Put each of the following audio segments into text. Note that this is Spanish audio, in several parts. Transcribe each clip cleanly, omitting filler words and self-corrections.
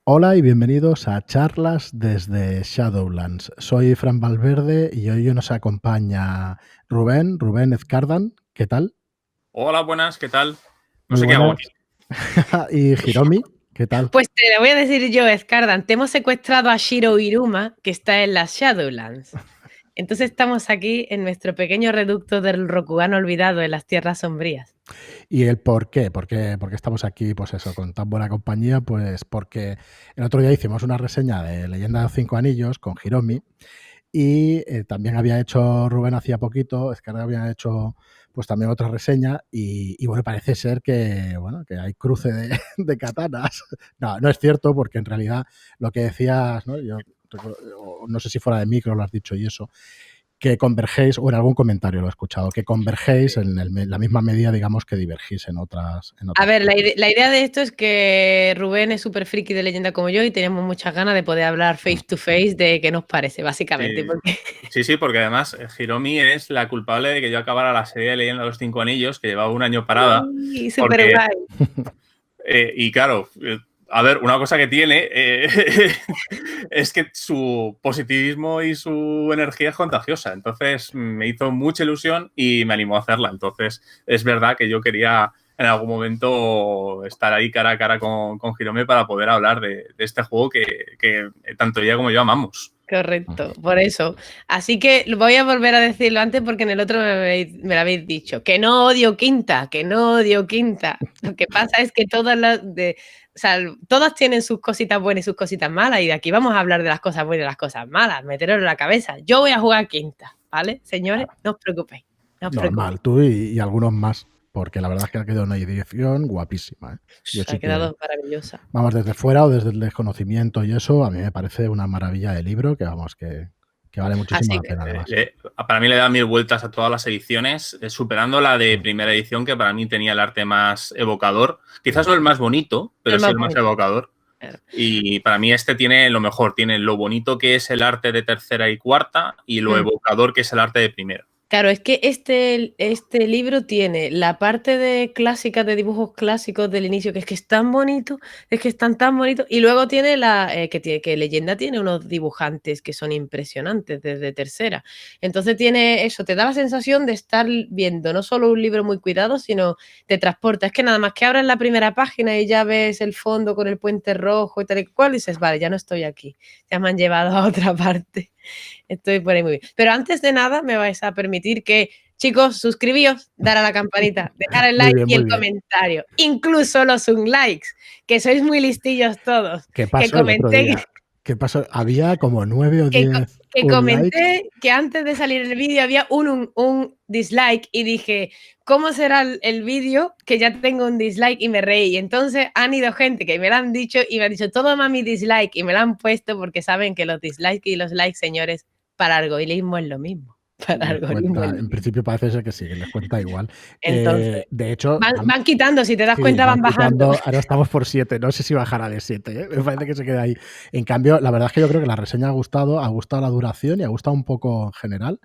Hola y bienvenidos a charlas desde Shadowlands. Soy Fran Valverde y hoy nos acompaña Rubén Ezcardan. ¿Qué tal? Hola, buenas, ¿qué tal? No Muy sé qué hago buenas. aquí. Y Hiromi, ¿qué tal? Pues te lo voy a decir yo, Scardan. Te hemos secuestrado a Shiro Iruma, que está en las Shadowlands. Entonces estamos aquí en nuestro pequeño reducto del Rokugan olvidado en las tierras sombrías. ¿Y el por qué? ¿Por qué estamos aquí, pues eso, con tan buena compañía? Pues porque el otro día hicimos una reseña de Leyenda de los Cinco Anillos con Hiromi y también había hecho Rubén hacía poquito, es que ahora había hecho pues también otra reseña y bueno, parece ser que, bueno, que hay cruce de katanas. No, no es cierto porque en realidad lo que decías, ¿no? Yo no sé si fuera de micro lo has dicho y eso, que convergéis, o en algún comentario lo he escuchado, que convergéis en la misma medida, digamos, que divergís en otras. A ver, la idea de esto es que Rubén es súper friki de leyenda como yo y teníamos muchas ganas de poder hablar face to face de qué nos parece, básicamente. Sí, Porque... sí, porque además Hiromi es la culpable de que yo acabara la serie de Leyenda de los Cinco Anillos, que llevaba un año parada. Uy, súper Porque, guay. y claro, a ver, una cosa que tiene es que su positivismo y su energía es contagiosa. Entonces me hizo mucha ilusión y me animó a hacerla. Entonces es verdad que yo quería en algún momento estar ahí cara a cara con Hiromi para poder hablar de este juego que tanto ella como yo amamos. Correcto, por eso. Así que voy a volver a decirlo antes porque en el otro me lo habéis dicho. Que no odio Quinta, que no odio Quinta. Lo que pasa es que todas tienen sus cositas buenas y sus cositas malas y de aquí vamos a hablar de las cosas buenas y las cosas malas. Meteros en la cabeza. Yo voy a jugar Quinta, ¿vale? Señores, no os preocupéis. No os Normal, preocupéis. tú y algunos más, porque la verdad es que ha quedado una edición guapísima. Yo Ha sí que, quedado maravillosa. vamos, desde fuera o desde el desconocimiento y eso, a mí me parece una maravilla de libro que, vamos, que vale muchísimo Así la que pena, además. Para mí le da 1000 vueltas a todas las ediciones, superando la de primera edición, que para mí tenía el arte más evocador. Quizás no el más bonito, pero el sí más el más bonito. evocador. Claro. Y para mí este tiene lo mejor, tiene lo bonito que es el arte de tercera y cuarta y lo evocador que es el arte de primera. Claro, es que este libro tiene la parte de clásica, de dibujos clásicos del inicio, que es tan bonito, es que están tan bonitos, y luego tiene que Leyenda tiene unos dibujantes que son impresionantes desde tercera. Entonces tiene eso, te da la sensación de estar viendo no solo un libro muy cuidado, sino te transporta. Es que nada más que abres la primera página y ya ves el fondo con el puente rojo y tal y cual, y dices, vale, ya no estoy aquí, ya me han llevado a otra parte. Estoy por ahí muy bien. Pero antes de nada, me vais a permitir que, chicos, suscribíos, dar a la campanita, dejar el Muy like bien, y muy el bien. comentario. Incluso los unlikes, que sois muy listillos todos. ¿Qué Que pasó el otro comenté, día? ¿Qué pasó? Había como 9 o 10 que likes. comenté que antes de salir el vídeo había un dislike y dije, ¿cómo será el vídeo? Que ya tengo un dislike y me reí. Y entonces han ido gente que me lo han dicho y me han dicho, todo mami dislike y me lo han puesto porque saben que los dislikes y los likes, señores, para algoritmo es lo mismo. Para Les algoritmo es cuenta, lo en mismo. principio parece ser que sí, que les cuenta igual. Entonces, De hecho, van quitando, si te das sí, cuenta, van van bajando. quitando. Ahora estamos por 7. No sé si bajará de 7. Me parece que se queda ahí. En cambio, la verdad es que yo creo que la reseña ha gustado la duración y ha gustado un poco en general.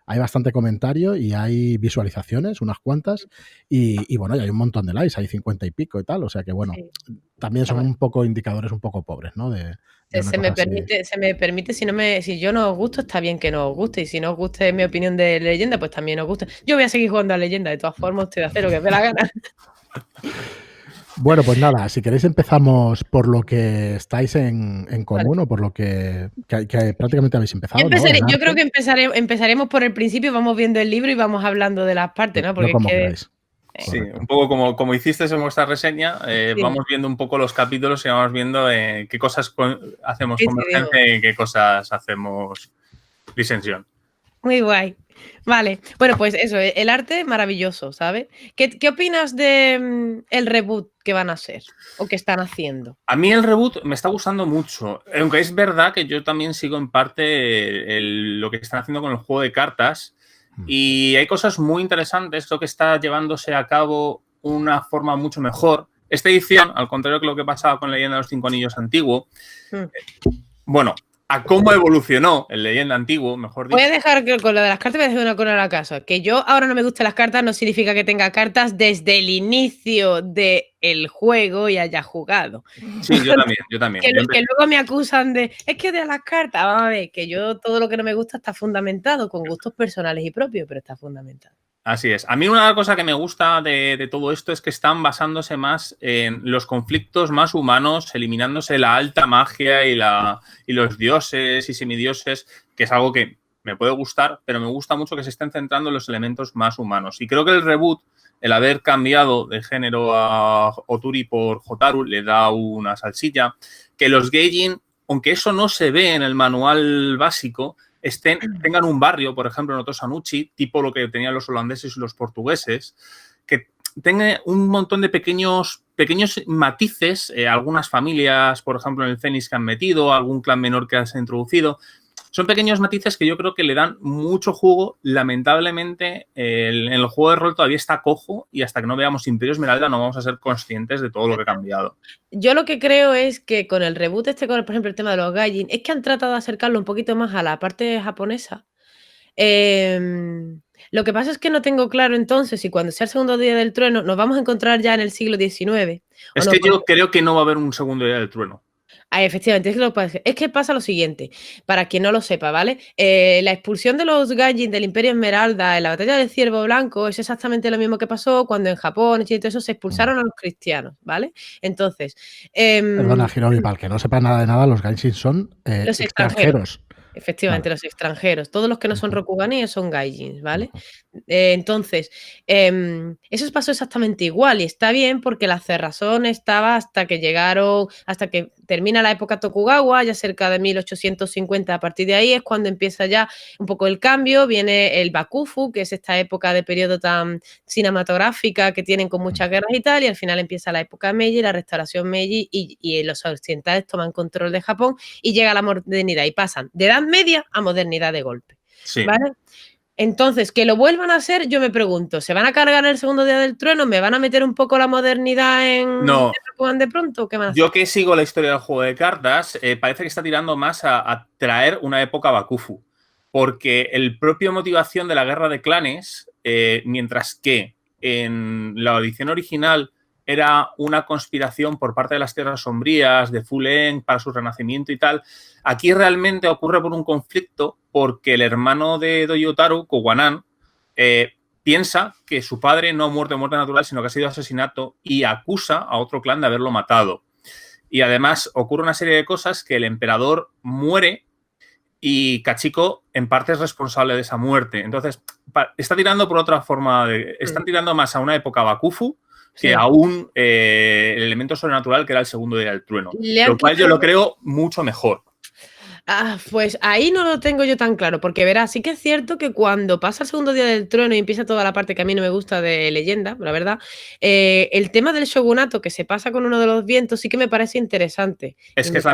Hay bastante comentario y hay visualizaciones, unas cuantas. Y bueno, y hay un montón de likes, hay 50 y pico y tal. O sea que bueno, Sí, también son bueno. un poco indicadores un poco pobres, ¿no? De una cosa así. Se me permite, si yo no os gusto, está bien que no os guste, y si no os guste mi opinión de Leyenda, pues también os gusta. Yo voy a seguir jugando a Leyenda, de todas formas, usted hace lo que me dé la gana. Bueno, pues nada, si queréis empezamos por lo que estáis en Vale. común o por lo que prácticamente habéis empezado, ¿no? Yo creo que empezaremos por el principio, vamos viendo el libro y vamos hablando de las partes, ¿no? Yo Porque es como que... queráis. Sí, Correcto. un poco como hiciste en vuestra reseña, Sí, vamos viendo un poco los capítulos y vamos viendo qué cosas hacemos coincidimos. convergencia y qué cosas hacemos disensión. Muy guay. Vale, bueno, pues eso, el arte maravilloso, ¿sabes? ¿Qué opinas de el reboot que van a hacer o que están haciendo? A mí el reboot me está gustando mucho, aunque es verdad que yo también sigo en parte lo que están haciendo con el juego de cartas y hay cosas muy interesantes, creo que está llevándose a cabo una forma mucho mejor. Esta edición, al contrario que lo que pasaba con Leyenda de los Cinco Anillos antiguo, Mm, bueno, a cómo evolucionó el Leyenda antiguo, mejor dicho. Voy a dejar que con lo de las cartas voy a dejar una cosa a la casa. Que yo ahora no me gusten las cartas no significa que tenga cartas desde el inicio del juego y haya jugado. Sí, yo también, yo también. Que luego me acusan de, es que de las cartas, vamos a ver, que yo todo lo que no me gusta está fundamentado, con gustos personales y propios, pero está fundamentado. Así es. A mí una cosa que me gusta de todo esto es que están basándose más en los conflictos más humanos, eliminándose la alta magia y los dioses y semidioses, que es algo que me puede gustar, pero me gusta mucho que se estén centrando en los elementos más humanos. Y creo que el reboot, el haber cambiado de género a Oturi por Hotaru, le da una salsilla. Que los Gaijin, aunque eso no se ve en el manual básico, tengan un barrio, por ejemplo, en Otosanuchi, tipo lo que tenían los holandeses y los portugueses, que tenga un montón de pequeños matices, algunas familias, por ejemplo, en el Fénix que han metido, algún clan menor que has introducido. Son pequeños matices que yo creo que le dan mucho jugo. Lamentablemente, en el juego de rol todavía está cojo y hasta que no veamos Imperio Esmeralda no vamos a ser conscientes de todo lo que ha cambiado. Yo lo que creo es que con el reboot por ejemplo, el tema de los Gaijin, es que han tratado de acercarlo un poquito más a la parte japonesa. Lo que pasa es que no tengo claro entonces si cuando sea el segundo día del trueno nos vamos a encontrar ya en el siglo XIX. Es que yo creo que no va a haber un segundo día del trueno. Efectivamente, es que pasa lo siguiente, para quien no lo sepa, ¿vale? La expulsión de los Gaijin del Imperio Esmeralda en la batalla del Ciervo Blanco es exactamente lo mismo que pasó cuando en Japón y todo eso se expulsaron a los cristianos, ¿vale? Entonces... Perdona, Hiromi, para el que no sepa nada de nada, los Gaijin son los extranjeros. Efectivamente, vale. Los extranjeros. Todos los que no son Rokuganis son Gaijins, ¿vale? Entonces, eso pasó exactamente igual y está bien porque la cerrazón estaba hasta que termina la época Tokugawa, ya cerca de 1850. A partir de ahí es cuando empieza ya un poco el cambio. Viene el Bakufu, que es esta época de periodo tan cinematográfica que tienen con muchas guerras y tal, y al final empieza la época Meiji, la restauración Meiji, y los occidentales toman control de Japón y llega la modernidad y pasan de edad media a modernidad de golpe. Sí. ¿Vale? Entonces, que lo vuelvan a hacer, yo me pregunto, ¿se van a cargar el segundo día del trueno? ¿Me van a meter un poco la modernidad en Rokugan de pronto? ¿Qué más? Yo que sigo la historia del juego de cartas, parece que está tirando más a traer una época Bakufu, porque el propio motivación de la guerra de clanes, mientras que en la edición original era una conspiración por parte de las Tierras Sombrías, de Fulen, para su renacimiento y tal, aquí realmente ocurre por un conflicto porque el hermano de Doyotaru, Kowanan, piensa que su padre no ha muerto de muerte natural, sino que ha sido asesinato y acusa a otro clan de haberlo matado. Y además ocurre una serie de cosas que el emperador muere y Kachiko en parte es responsable de esa muerte. Entonces, está tirando por otra forma, están tirando más a una época Bakufu que a un el elemento sobrenatural que era el segundo día del trueno. Lo cual yo lo creo mucho mejor. Pues ahí no lo tengo yo tan claro, porque verás, sí que es cierto que cuando pasa el segundo día del trueno y empieza toda la parte que a mí no me gusta de leyenda, la verdad, el tema del shogunato que se pasa con uno de los vientos sí que me parece interesante. Es que es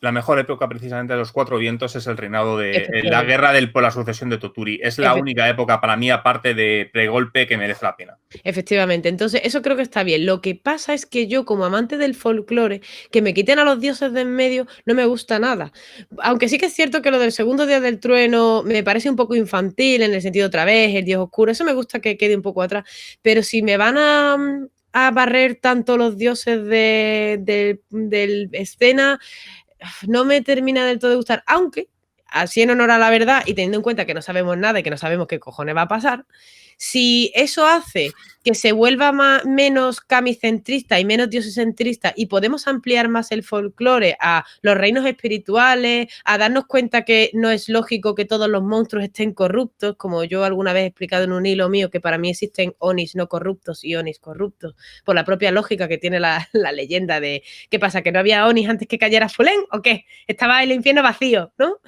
la mejor época precisamente de los cuatro vientos, es el reinado de la guerra por la sucesión de Toturi. Es la única época para mí, aparte de pregolpe, que merece la pena. Efectivamente, entonces eso creo que está bien. Lo que pasa es que yo, como amante del folclore, que me quiten a los dioses de en medio, no me gusta nada. Aunque sí que es cierto que lo del segundo día del trueno me parece un poco infantil en el sentido otra vez, el dios oscuro, eso me gusta que quede un poco atrás, pero si me van a barrer tanto los dioses del escena, no me termina del todo de gustar, aunque, así en honor a la verdad y teniendo en cuenta que no sabemos nada y que no sabemos qué cojones va a pasar, si eso hace que se vuelva menos kamicentrista y menos diosecentrista y podemos ampliar más el folclore a los reinos espirituales, a darnos cuenta que no es lógico que todos los monstruos estén corruptos, como yo alguna vez he explicado en un hilo mío, que para mí existen onis no corruptos y onis corruptos, por la propia lógica que tiene la leyenda de ¿qué pasa? ¿Que no había onis antes que cayera Fulen o qué? Estaba el infierno vacío, ¿no?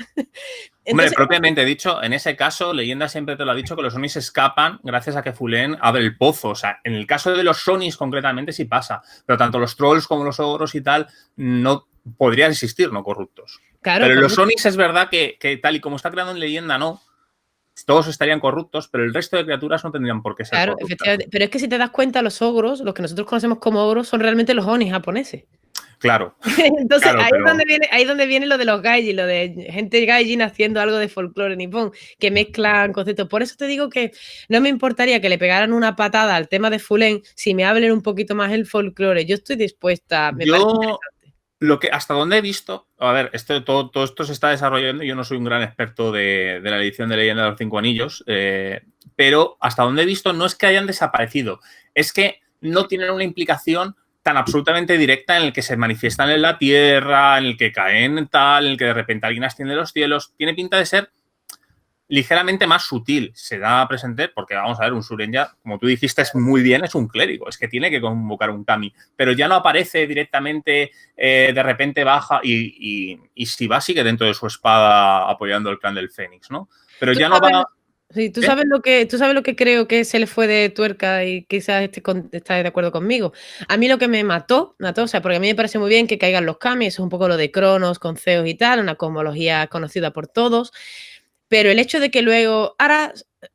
Entonces, hombre, propiamente dicho, en ese caso, leyenda siempre te lo ha dicho que los onis escapan gracias a que Fulen abre el pozo. O sea, en el caso de los onis concretamente sí pasa, pero tanto los trolls como los ogros y tal no podrían existir no corruptos. Claro, pero los onis es verdad que tal y como está creado en leyenda, no. Todos estarían corruptos, pero el resto de criaturas no tendrían por qué ser corruptas. Efectivamente. Pero es que si te das cuenta, los ogros, los que nosotros conocemos como ogros, son realmente los onis japoneses. Claro, Entonces, claro, pero ahí es donde viene lo de los gaijin, lo de gente gaijin haciendo algo de folclore nipón, que mezclan conceptos. Por eso te digo que no me importaría que le pegaran una patada al tema de Fulen si me hablen un poquito más el folclore. Yo estoy dispuesta, me parece yo interesante. hasta donde he visto, a ver, todo esto se está desarrollando. Yo no soy un gran experto de la edición de Leyenda de los Cinco Anillos, pero hasta donde he visto no es que hayan desaparecido, es que no tienen una implicación tan absolutamente directa en el que se manifiestan en la tierra, en el que caen tal, en el que de repente alguien asciende a los cielos. Tiene pinta de ser ligeramente más sutil. Se da a presentar, porque vamos a ver, un Surenya, como tú dijiste, es muy bien, es un clérigo, es que tiene que convocar un kami, pero ya no aparece directamente, de repente baja y si va, sigue dentro de su espada apoyando el clan del Fénix, ¿no? Pero ya no va... Sí, tú sabes lo que creo que se le fue de tuerca y quizás estás de acuerdo conmigo. A mí lo que me mató, o sea, porque a mí me parece muy bien que caigan los kami, eso es un poco lo de Cronos, con Zeus y tal, una cosmología conocida por todos, pero el hecho de que luego, ahora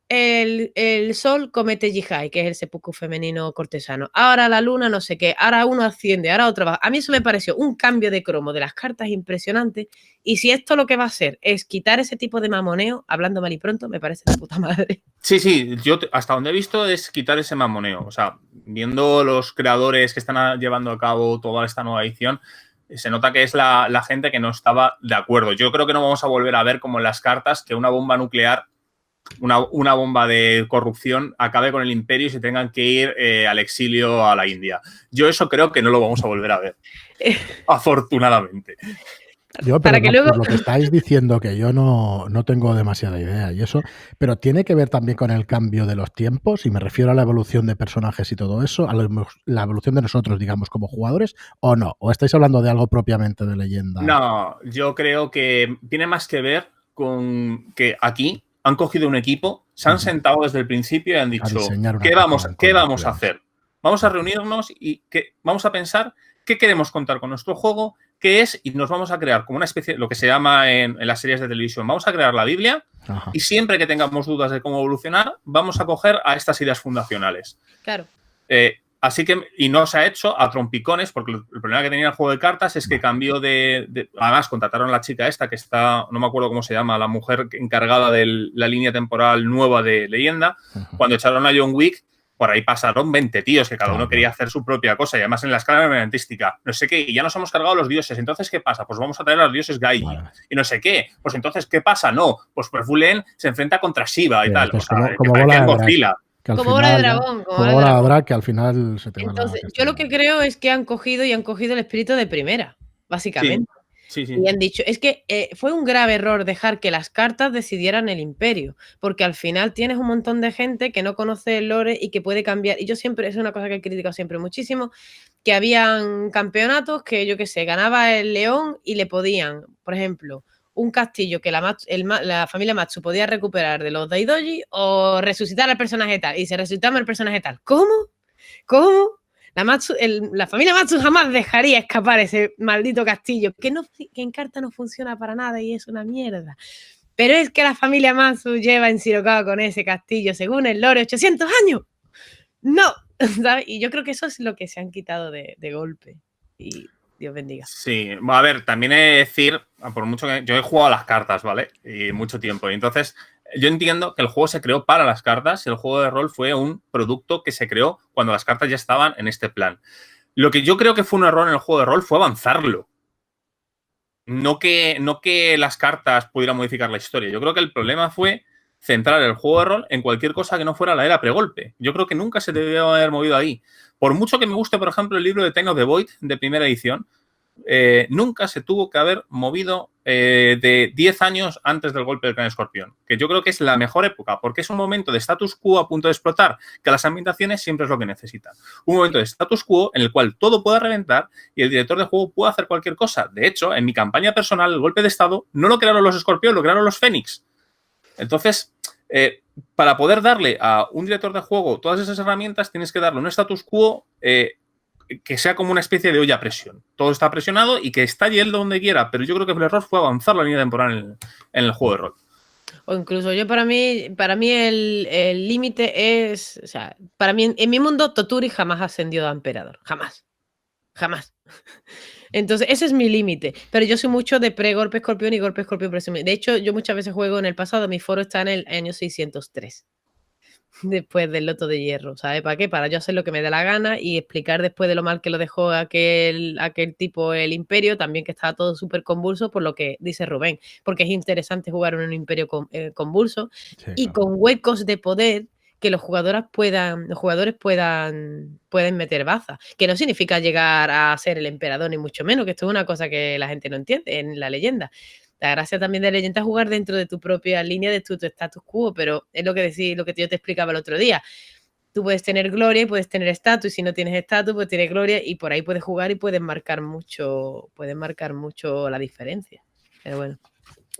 el sol comete yihai, que es el seppuku femenino cortesano, ahora la luna no sé qué, ahora uno asciende, ahora otro baja. A mí eso me pareció un cambio de cromo de las cartas impresionante. Y si esto lo que va a hacer es quitar ese tipo de mamoneo, hablando mal y pronto, me parece de puta madre. Sí, yo hasta donde he visto es quitar ese mamoneo. O sea, viendo los creadores que están llevando a cabo toda esta nueva edición, se nota que es la gente que no estaba de acuerdo. Yo creo que no vamos a volver a ver, como en las cartas, que una bomba nuclear, una bomba de corrupción acabe con el imperio y se tengan que ir al exilio a la India. Yo eso creo que no lo vamos a volver a ver, afortunadamente. Yo, pero por lo que estáis diciendo, que yo no tengo demasiada idea y eso, pero tiene que ver también con el cambio de los tiempos, y me refiero a la evolución de personajes y todo eso, a la evolución de nosotros, digamos, como jugadores, o no, o estáis hablando de algo propiamente de Leyenda. No, yo creo que tiene más que ver con que aquí han cogido un equipo, se han sentado desde el principio y han dicho, ¿qué vamos a hacer? Vamos a reunirnos y vamos a pensar qué queremos contar con nuestro juego, qué es, y nos vamos a crear como una especie, lo que se llama en las series de televisión, vamos a crear la Biblia. Ajá. Y siempre que tengamos dudas de cómo evolucionar, vamos a coger a estas ideas fundacionales. Claro. Así que, y no se ha hecho a trompicones, porque el problema que tenía el juego de cartas es que cambió además, contrataron a la chica esta, que está, no me acuerdo cómo se llama, la mujer encargada de la línea temporal nueva de Leyenda. Cuando echaron a John Wick, por ahí pasaron 20 tíos, que cada uno quería hacer su propia cosa, y además en la escala armamentística, no sé qué, y ya nos hemos cargado los dioses. Entonces, ¿qué pasa? Pues vamos a traer a los dioses Gaiji, y no sé qué. Pues entonces, ¿qué pasa? No, pues Fulen se enfrenta contra Shiva y tal. O sea, como bola de Godzilla. Como bola de dragón. Como bola de dragón, que al final se te va. Entonces, yo lo que creo es que han cogido el espíritu de primera, básicamente. Sí. Y han dicho, es que fue un grave error dejar que las cartas decidieran el imperio, porque al final tienes un montón de gente que no conoce el lore y que puede cambiar. Y yo siempre, es una cosa que he criticado siempre muchísimo, que habían campeonatos que, yo qué sé, ganaba el león y le podían, por ejemplo, un castillo que la familia Matsu podía recuperar de los Daidoji o resucitar al personaje tal, y se resucitaba el personaje tal. ¿Cómo? La familia Matsu jamás dejaría escapar ese maldito castillo, que en carta no funciona para nada y es una mierda. Pero es que la familia Matsu lleva ensirocado con ese castillo, según el lore, 800 años. No, ¿sabes? Y yo creo que eso es lo que se han quitado de golpe. Y Dios bendiga. Sí, a ver, también he de decir, por mucho que yo he jugado a las cartas, ¿vale? Y mucho tiempo. Y entonces, yo entiendo que el juego se creó para las cartas y el juego de rol fue un producto que se creó cuando las cartas ya estaban en este plan. Lo que yo creo que fue un error en el juego de rol fue avanzarlo. No que las cartas pudieran modificar la historia. Yo creo que el problema fue centrar el juego de rol en cualquier cosa que no fuera la era pregolpe. Yo creo que nunca se debió haber movido ahí. Por mucho que me guste, por ejemplo, el libro de Time of the Void de primera edición, nunca se tuvo que haber movido de 10 años antes del golpe del Gran Escorpión, que yo creo que es la mejor época, porque es un momento de status quo a punto de explotar, que las ambientaciones siempre es lo que necesitan. Un momento de status quo en el cual todo pueda reventar y el director de juego pueda hacer cualquier cosa. De hecho, en mi campaña personal, el golpe de estado no lo crearon los Escorpión, lo crearon los Fénix. Entonces, para poder darle a un director de juego todas esas herramientas, tienes que darle un status quo que sea como una especie de olla a presión. Todo está presionado y que estalle él donde quiera, pero yo creo que el error fue avanzar la línea temporal en el juego de rol. O incluso yo, para mí el límite es, o sea, para mí, en mi mundo, Toturi jamás ascendió a emperador, jamás. jamás. Entonces, ese es mi límite. Pero yo soy mucho de pre-golpe escorpión y golpe escorpión presumido. De hecho, yo muchas veces juego en el pasado, mi foro está en el año 603. Después del Loto de Hierro, ¿sabes? ¿Para qué? Para yo hacer lo que me dé la gana y explicar después de lo mal que lo dejó aquel tipo el Imperio, también que estaba todo súper convulso, por lo que dice Rubén, porque es interesante jugar en un Imperio convulso y con huecos de poder que los jugadores puedan meter baza, que no significa llegar a ser el emperador ni mucho menos, que esto es una cosa que la gente no entiende en la leyenda. La gracia también de leyenda es jugar dentro de tu propia línea, de tu status quo, pero es lo que yo te explicaba el otro día. Tú puedes tener gloria y puedes tener estatus, y si no tienes estatus, pues tienes gloria, y por ahí puedes jugar y puedes marcar mucho la diferencia. Pero bueno,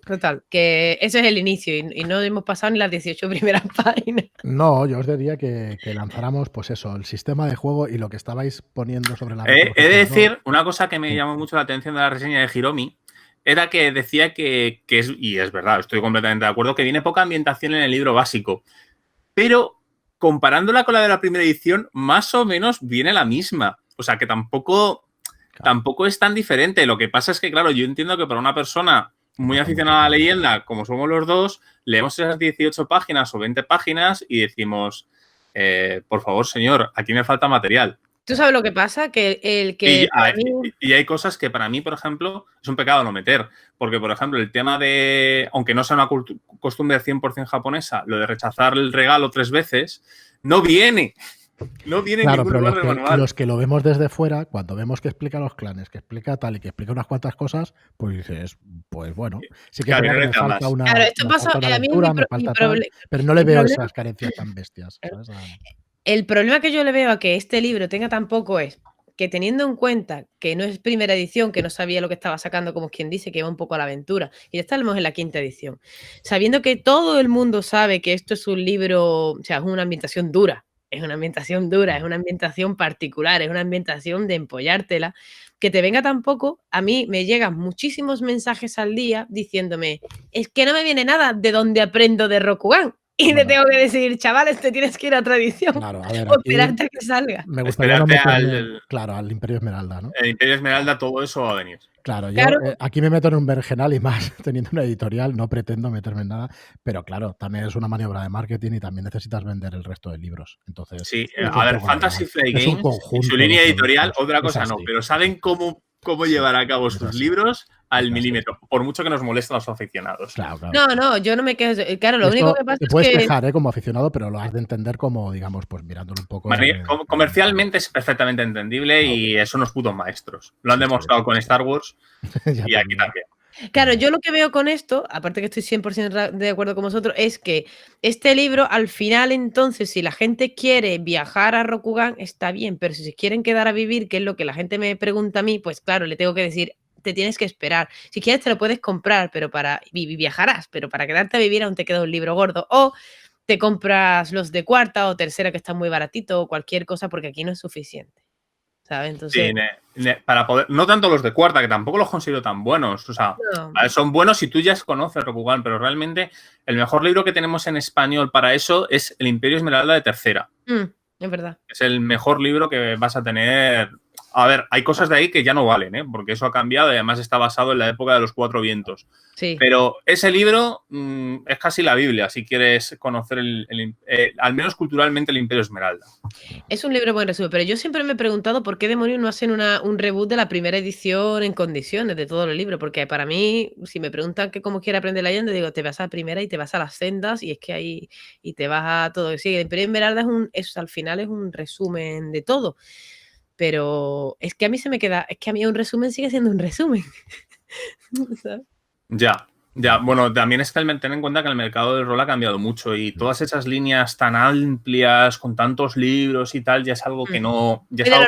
total, que ese es el inicio y no hemos pasado ni las 18 primeras páginas. No, yo os diría que lanzáramos, pues eso, el sistema de juego y lo que estabais poniendo sobre la mesa. He de decir, una cosa que me llamó mucho la atención de la reseña de Hiromi, era que decía que es, y es verdad, estoy completamente de acuerdo, que viene poca ambientación en el libro básico. Pero comparándola con la de la primera edición, más o menos viene la misma. O sea, que tampoco es tan diferente. Lo que pasa es que, claro, yo entiendo que para una persona muy aficionada a la leyenda, como somos los dos, leemos esas 18 páginas o 20 páginas y decimos, por favor, señor, aquí me falta material. ¿Tú sabes lo que pasa? Y hay cosas que para mí, por ejemplo, es un pecado no meter. Porque, por ejemplo, el tema de, aunque no sea una costumbre 100% japonesa, lo de rechazar el regalo 3 veces, no viene. No viene claro, ningún pero lugar de manual. Los que lo vemos desde fuera, cuando vemos que explica los clanes, que explica tal y que explica unas cuantas cosas, pues dices, pues bueno, sí que claro, me falta una, claro, esto pasa, falta una a mí lectura, me falta tal, pero no le veo esas carencias tan bestias, ¿sabes? El problema que yo le veo a que este libro tenga tan poco es que, teniendo en cuenta que no es primera edición, que no sabía lo que estaba sacando, como quien dice, que iba un poco a la aventura, y ya estamos en la 5ª edición, sabiendo que todo el mundo sabe que esto es un libro, o sea, es una ambientación dura, es una ambientación particular, es una ambientación de empollártela, que te venga tan poco, a mí me llegan muchísimos mensajes al día diciéndome, es que no me viene nada de donde aprendo de Rokugan. Y le tengo que decir, chavales, te tienes que ir a otra edición. Claro, a ver, o esperarte a que salga. Me gustaría no meterme, al Imperio Esmeralda, ¿no? El Imperio Esmeralda, todo eso va a venir. Claro, yo aquí me meto en un berenjenal y más teniendo una editorial, no pretendo meterme en nada, pero claro, también es una maniobra de marketing y también necesitas vender el resto de libros. Entonces, sí, a ver, Fantasy Flight Games, en su línea editorial, otra cosa no, pero saben cómo llevar a cabo sus libros al milímetro, por mucho que nos molesten a los aficionados. Claro. No, yo no me quedo. Claro, lo único que pasa te puedes quejar como aficionado, pero lo has de entender como, digamos, pues mirándolo un poco. Comercialmente es perfectamente entendible y son unos putos maestros. Lo han demostrado con Star Wars y aquí también. Claro, yo lo que veo con esto, aparte que estoy 100% de acuerdo con vosotros, es que este libro, al final, entonces, si la gente quiere viajar a Rokugan, está bien, pero si se quieren quedar a vivir, que es lo que la gente me pregunta a mí, pues claro, le tengo que decir, te tienes que esperar. Si quieres te lo puedes comprar, pero viajarás, pero para quedarte a vivir aún te queda un libro gordo. O te compras los de 4ª o 3ª que están muy baratito o cualquier cosa, porque aquí no es suficiente. ¿Sabes? Entonces, sí, para poder, no tanto los de 4ª, que tampoco los considero tan buenos. O sea, no. Son buenos si tú ya conoces Rokugan, pero realmente el mejor libro que tenemos en español para eso es El Imperio Esmeralda de 3ª. Es verdad. Es el mejor libro que vas a tener. A ver, hay cosas de ahí que ya no valen, porque eso ha cambiado y además está basado en la época de los 4 vientos. Sí. Pero ese libro es casi la Biblia, si quieres conocer al menos culturalmente el Imperio Esmeralda. Es un libro buen resumen, pero yo siempre me he preguntado por qué demonios no hacen un reboot de la primera edición en condiciones de todo el libro, porque para mí, si me preguntan que cómo quiere aprender la leyenda, digo, te vas a la primera y te vas a las sendas y es que ahí y te vas a todo. Sí, el Imperio Esmeralda al final es un resumen de todo. Pero es que a mí se me queda, es que a mí un resumen sigue siendo un resumen. ¿Sabes? Ya. Bueno, también es que ten en cuenta que el mercado del rol ha cambiado mucho y todas esas líneas tan amplias, con tantos libros y tal, ya es algo que no... Ya es algo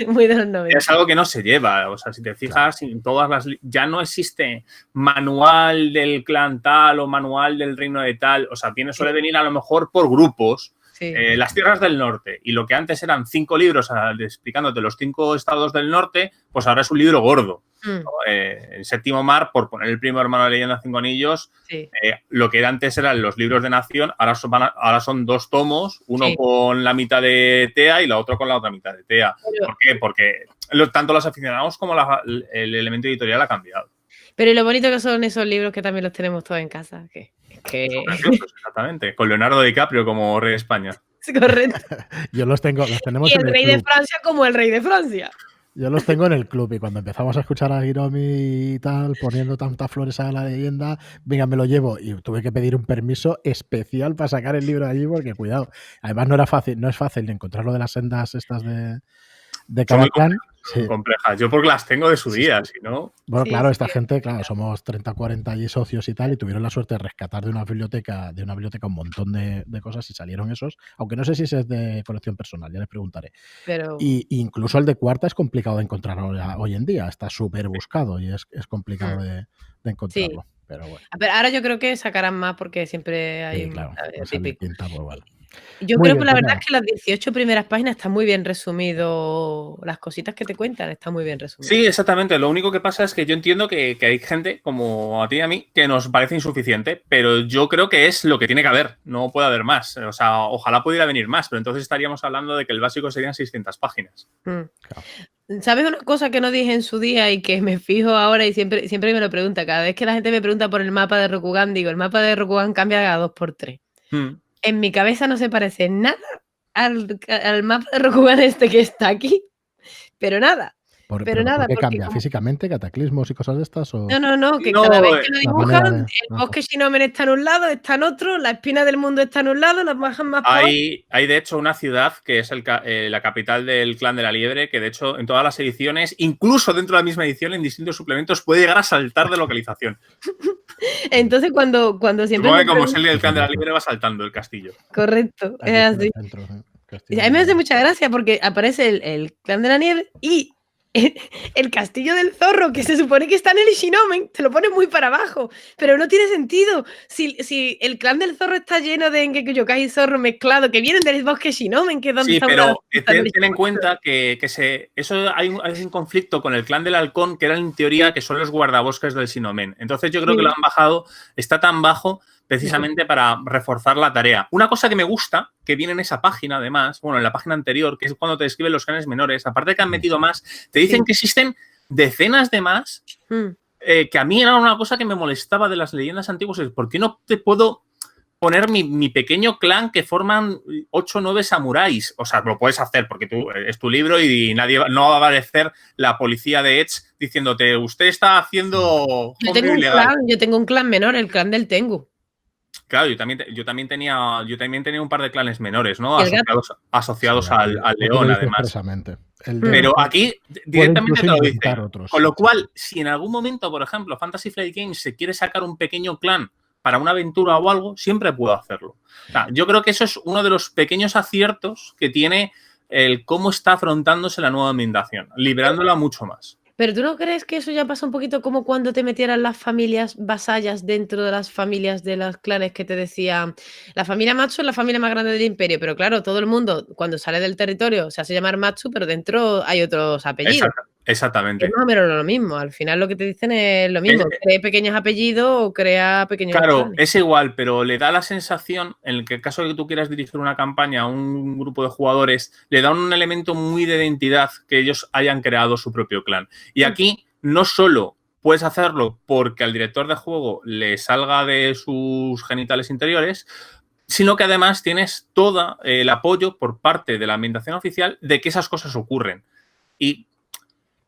muy de los 90. Es algo que no se lleva. O sea, si te fijas, en todas las... Ya no existe manual del clan tal o manual del reino de tal. O sea, suele venir a lo mejor por grupos. Sí. Las tierras del norte, y lo que antes eran 5 libros explicándote los 5 estados del norte, pues ahora es un libro gordo. ¿No? El Séptimo Mar, por poner el primo hermano de Leyenda 5 Anillos, sí. Lo que antes eran los libros de Nación, ahora son 2 tomos, uno sí. con la mitad de Tea y la otra con la otra mitad de Tea. ¿Por qué? Porque tanto los aficionados como el elemento editorial ha cambiado. Pero lo bonito que son esos libros que también los tenemos todos en casa. Son preciosos, exactamente. Con Leonardo DiCaprio como rey de España. Correcto. Yo los tenemos Y el en el rey de club. Francia como el rey de Francia. Yo los tengo en el club y cuando empezamos a escuchar a Hiromi y tal, poniendo tantas flores a la leyenda, venga, me lo llevo. Y tuve que pedir un permiso especial para sacar el libro de allí porque, cuidado, además no es fácil de encontrarlo de las sendas estas de Son muy Caracán. Sí. complejas. Yo porque las tengo de su día, si no... Bueno, Sí, claro, sí. esta gente, claro, somos 30, 40 allí socios y tal, y tuvieron la suerte de rescatar de una biblioteca un montón de cosas y salieron esos, aunque no sé si es de colección personal, ya les preguntaré. Pero Y incluso el de cuarta es complicado de encontrar hoy en día, está súper buscado y es complicado de encontrarlo. Pero bueno, pero ahora yo creo que sacarán más porque siempre hay sí, claro, va a salir típico. quinta, pues bueno. Yo Muy creo bien, que la pues verdad nada. es que las 18 primeras páginas están muy bien resumido. Las cositas que te cuentan están muy bien resumidas. Sí, exactamente. Lo único que pasa es que yo entiendo que hay gente, como a ti y a mí, que nos parece insuficiente, pero yo creo que es lo que tiene que haber. No puede haber más. O sea, ojalá pudiera venir más, pero entonces estaríamos hablando de que el básico serían 600 páginas. Claro. ¿Sabes una cosa que no dije en su día y que me fijo ahora y siempre me lo pregunta? Cada vez que la gente me pregunta por el mapa de Rokugan, digo, el mapa de Rokugan cambia cada 2x3. En mi cabeza no se parece nada al mapa de Rokugan este que está aquí, pero nada. ¿Por nada, qué porque cambia? ¿Físicamente? ¿Cataclismos y cosas de estas? O... No, que No, cada vez que lo la manera dibujan, de- el bosque Shinomen está en un lado, está en otro, la espina del mundo está en un lado, las bajan más para abajo. Hay de hecho una ciudad que es la capital del clan de la liebre, que de hecho en todas las ediciones, incluso dentro de la misma edición, en distintos suplementos, puede llegar a saltar de localización. Entonces cuando siempre Supongo me que como es preguntan- el clan de la liebre va saltando el castillo. Correcto, Aquí es está en así. el centro, Y a mí me hace mucha gracia porque aparece el clan de la nieve y el castillo del zorro, que se supone que está en el Shinomen, te lo pone muy para abajo, pero no tiene sentido. Si el clan del zorro está lleno de Engeki Yokai y zorro mezclado, que vienen del bosque Shinomen, que es donde Sí, está pero está en el ten en cuenta que eso hay un conflicto con el clan del halcón, que eran en teoría que son los guardabosques del Shinomen. Entonces yo creo que lo han bajado, está tan bajo precisamente para reforzar la tarea. Una cosa que me gusta, que viene en esa página además, bueno, en la página anterior, que es cuando te describen los clanes menores, aparte de que han metido más, te dicen que existen decenas de más, que a mí era una cosa que me molestaba de las leyendas antiguas, es ¿por qué no te puedo poner mi pequeño clan que forman 8 o 9 samuráis? O sea, lo puedes hacer porque es tu libro y no va a aparecer la policía de Edge diciéndote, usted está haciendo... Yo tengo un clan menor, el clan del Tengu. Claro, yo también tenía un par de clanes menores, ¿no? Asociados Sí, al león, lo dice además. expresamente. Pero aquí directamente te lo dice. Otros. Con lo cual, si en algún momento, por ejemplo, Fantasy Flight Games se quiere sacar un pequeño clan para una aventura o algo, siempre puedo hacerlo. O sea, yo creo que eso es uno de los pequeños aciertos que tiene el cómo está afrontándose la nueva ambientación, liberándola mucho más. Pero ¿tú no crees que eso ya pasa un poquito como cuando te metieran las familias vasallas dentro de las familias de los clanes que te decían? La familia Matsu es la familia más grande del imperio, pero claro, todo el mundo cuando sale del territorio se hace llamar Matsu, pero dentro hay otros apellidos. Exactamente. Es más o menos lo mismo. Al final lo que te dicen es lo mismo. Crea pequeños apellidos o crea pequeños Claro, clanes. es igual, pero le da la sensación, en el caso de que tú quieras dirigir una campaña a un grupo de jugadores, le da un elemento muy de identidad que ellos hayan creado su propio clan. Y aquí no solo puedes hacerlo porque al director de juego le salga de sus genitales interiores, sino que además tienes todo el apoyo por parte de la ambientación oficial de que esas cosas ocurren. Y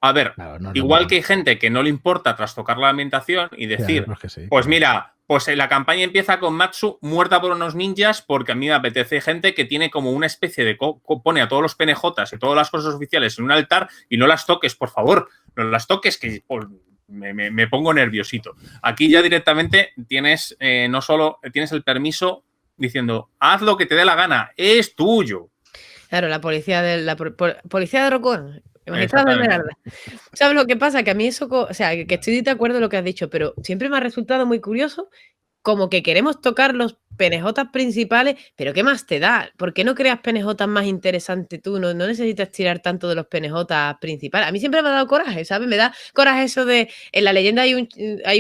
a ver, claro, igual que hay gente que no le importa trastocar la ambientación y decir, pues mira, pues la campaña empieza con Matsu muerta por unos ninjas porque a mí me apetece gente que tiene como una especie de... pone a todos los PNJs y todas las cosas oficiales en un altar y no las toques, por favor, no las toques que me pongo nerviosito. Aquí ya directamente tienes, no solo tienes el permiso diciendo, haz lo que te dé la gana, es tuyo. Claro, la policía de Rokugan. ¿Sabes lo que pasa? Que a mí eso, o sea, que estoy de acuerdo en lo que has dicho, pero siempre me ha resultado muy curioso como que queremos tocar los penejotas principales, pero ¿qué más te da? ¿Por qué no creas penejotas más interesantes tú? No necesitas tirar tanto de los penejotas principales. A mí siempre me ha dado coraje, ¿sabes? Me da coraje eso de, en la leyenda hay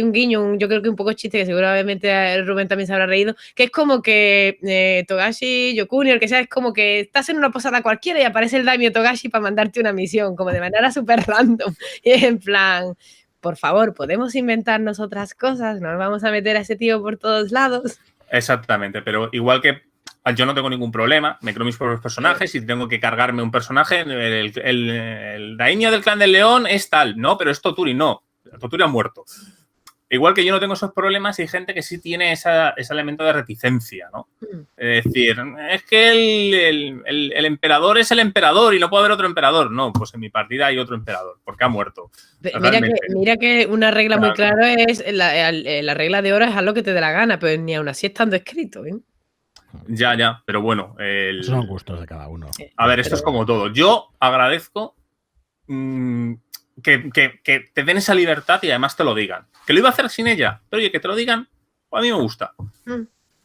un guiño, yo creo que un poco chiste, que seguramente Rubén también se habrá reído, que es como que Togashi, Yokuni, el que sea, es como que estás en una posada cualquiera y aparece el daimyo Togashi para mandarte una misión, como de manera súper random. Y es en plan, por favor, ¿podemos inventarnos otras cosas? ¿No nos vamos a meter a ese tío por todos lados? Exactamente, pero igual que yo no tengo ningún problema, me creo mis propios personajes y tengo que cargarme un personaje, el daimyo del clan del león es tal, no, pero es Toturi, no, Toturi ha muerto. Igual que yo no tengo esos problemas, hay gente que sí tiene ese elemento de reticencia, ¿no? Es decir, es que el emperador es el emperador y no puede haber otro emperador. No, pues en mi partida hay otro emperador, porque ha muerto. Mira que una regla muy clara es, la regla de oro es haz lo que te dé la gana, pero ni aún así estando escrito, ¿eh? Ya, pero bueno. Esos son gustos de cada uno. A ver, esto es como todo. Yo agradezco que te den esa libertad y además te lo digan. Que lo iba a hacer sin ella, pero oye, que te lo digan, a mí me gusta.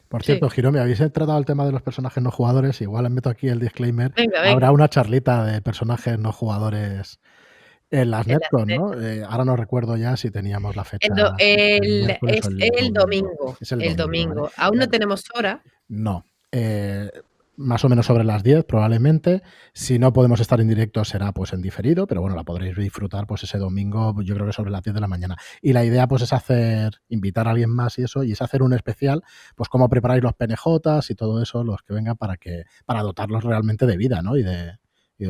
Por cierto, sí. Hiromi, habéis tratado el tema de los personajes no jugadores. Igual les meto aquí el disclaimer. Venga. Habrá una charlita de personajes no jugadores en las Netcon, ¿no? Ahora no recuerdo ya si teníamos la fecha. Es el domingo. Es el domingo. ¿Vale? Aún no tenemos hora. No. Más o menos sobre las 10 probablemente. Si no podemos estar en directo será pues en diferido, pero bueno, la podréis disfrutar pues ese domingo, yo creo que sobre las 10 de la mañana. Y la idea pues es invitar a alguien más y eso, y es hacer un especial, pues cómo preparáis los PNJs y todo eso, los que vengan para dotarlos realmente de vida, ¿no? Y de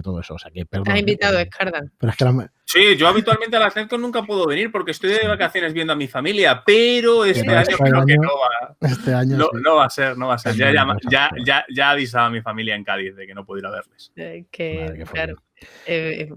todo eso. O sea, que perdón. Has invitado a Scardan. Pero es que Sí, yo habitualmente a las Netcon nunca puedo venir porque estoy de vacaciones viendo a mi familia, pero este año creo que no va. Este año no va a ser. Ya avisaba a mi familia en Cádiz de que no puedo ir a verles. Claro.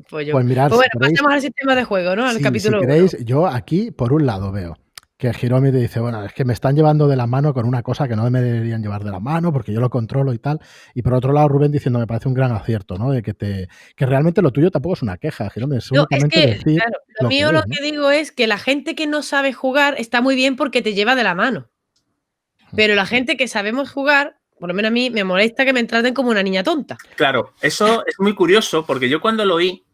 Pues mirad, bueno, pasemos al sistema de juego, ¿no? Al capítulo 1. Si queréis, yo aquí, por un lado, veo que Hiromi te dice, bueno, es que me están llevando de la mano con una cosa que no me deberían llevar de la mano porque yo lo controlo y tal. Y por otro lado, Rubén diciendo, me parece un gran acierto, ¿no? De que realmente lo tuyo tampoco es una queja, Hiromi, es únicamente decir claro, lo mío lo que digo es que la gente que no sabe jugar está muy bien porque te lleva de la mano. Pero la gente que sabemos jugar, por lo menos a mí, me molesta que me traten como una niña tonta. Claro, eso es muy curioso porque yo cuando lo oí,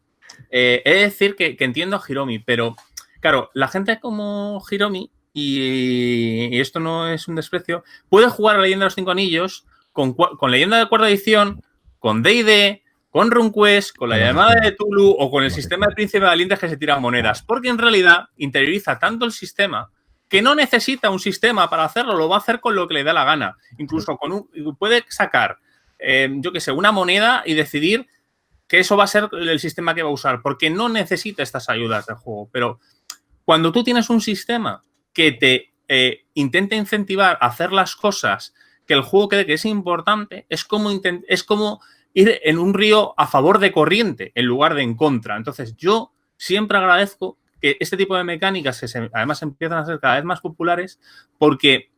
he de decir que entiendo a Hiromi, pero claro, la gente como Hiromi, y esto no es un desprecio, puede jugar a Leyenda de los Cinco Anillos con Leyenda de Cuarta Edición, con D&D, con RuneQuest, con la llamada de Tulu o con el sistema de Príncipe Valientes que se tiran monedas, porque en realidad interioriza tanto el sistema que no necesita un sistema para hacerlo, lo va a hacer con lo que le da la gana. Incluso puede sacar, yo qué sé, una moneda y decidir que eso va a ser el sistema que va a usar, porque no necesita estas ayudas del juego. Pero cuando tú tienes un sistema que te intenta incentivar a hacer las cosas que el juego cree que es importante, es como ir en un río a favor de corriente en lugar de en contra. Entonces, yo siempre agradezco que este tipo de mecánicas además empiezan a ser cada vez más populares porque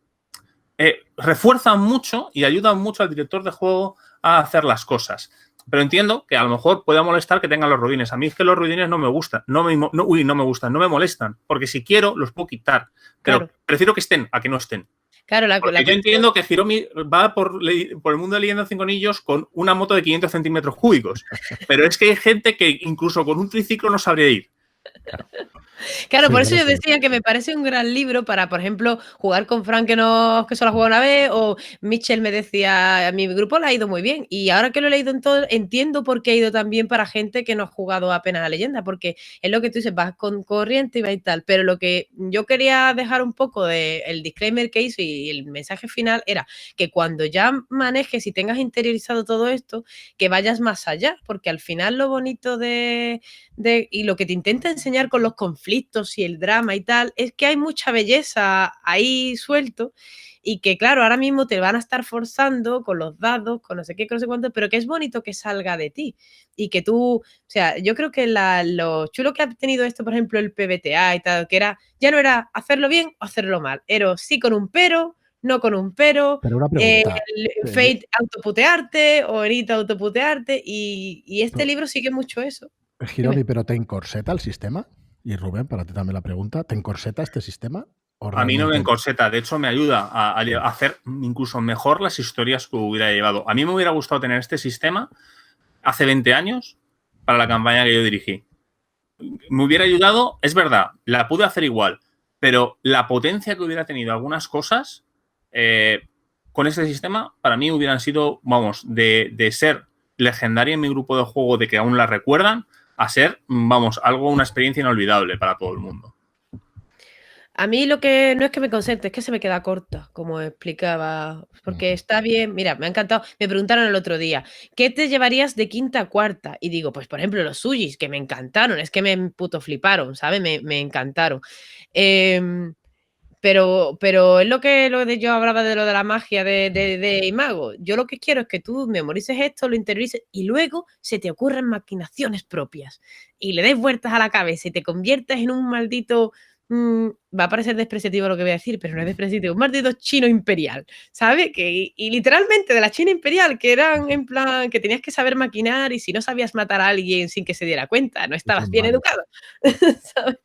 refuerzan mucho y ayudan mucho al director de juego a hacer las cosas. Pero entiendo que a lo mejor pueda molestar que tengan los ruidines. A mí es que los ruidines no me gustan, no me molestan, porque si quiero los puedo quitar. Pero prefiero que estén a que no estén. Claro, yo entiendo que Hiromi va por el mundo de Leyenda de Cinco Anillos con una moto de 500 centímetros cúbicos. Pero es que hay gente que incluso con un triciclo no sabría ir. Claro, por eso yo decía que me parece un gran libro para, por ejemplo, jugar con Frank que solo ha jugado una vez, o Mitchell me decía, a mi grupo le ha ido muy bien, y ahora que lo he leído en todo, entiendo por qué ha ido tan bien para gente que no ha jugado apenas a Leyenda, porque es lo que tú dices, vas con corriente y va y tal, pero lo que yo quería dejar un poco del disclaimer que hizo y el mensaje final era que cuando ya manejes y tengas interiorizado todo esto, que vayas más allá, porque al final lo bonito y lo que te intenta enseñar con los conflictos y el drama y tal, es que hay mucha belleza ahí suelto y que claro, ahora mismo te van a estar forzando con los dados, con no sé qué, con no sé cuánto, pero que es bonito que salga de ti y que tú, o sea, yo creo que lo chulo que ha tenido esto, por ejemplo, el PBTA y tal, que ya no era hacerlo bien o hacerlo mal, era sí con un pero, no con un pero una pregunta. El Fate autoputearte o Erita autoputearte y este libro sigue mucho eso. Hiromi, ¿pero te encorseta el sistema? Y Rubén, para ti también la pregunta, ¿te encorseta este sistema? A mí no me realmente encorseta, de hecho me ayuda a hacer incluso mejor las historias que hubiera llevado. A mí me hubiera gustado tener este sistema hace 20 años para la campaña que yo dirigí. Me hubiera ayudado, es verdad, la pude hacer igual, pero la potencia que hubiera tenido algunas cosas con este sistema para mí hubieran sido, vamos, de ser legendaria en mi grupo de juego, de que aún la recuerdan, a ser, vamos, una experiencia inolvidable para todo el mundo. A mí lo que no es que me concentre, es que se me queda corta, como explicaba, porque está bien, mira, me ha encantado. Me preguntaron el otro día, ¿qué te llevarías de quinta a cuarta? Y digo, pues por ejemplo, los suyis, que me encantaron, es que me puto fliparon, ¿sabes? Me encantaron. Pero es lo de yo hablaba de lo de la magia de Imago. Yo lo que quiero es que tú memorices esto, lo interiorices y luego se te ocurran maquinaciones propias y le des vueltas a la cabeza y te conviertas en un maldito. Va a parecer despreciativo lo que voy a decir, pero no es despreciativo. Un maldito chino imperial, ¿sabes? Y literalmente de la China imperial, que eran en plan que tenías que saber maquinar y si no sabías matar a alguien sin que se diera cuenta, no estabas bien educado, ¿sabes?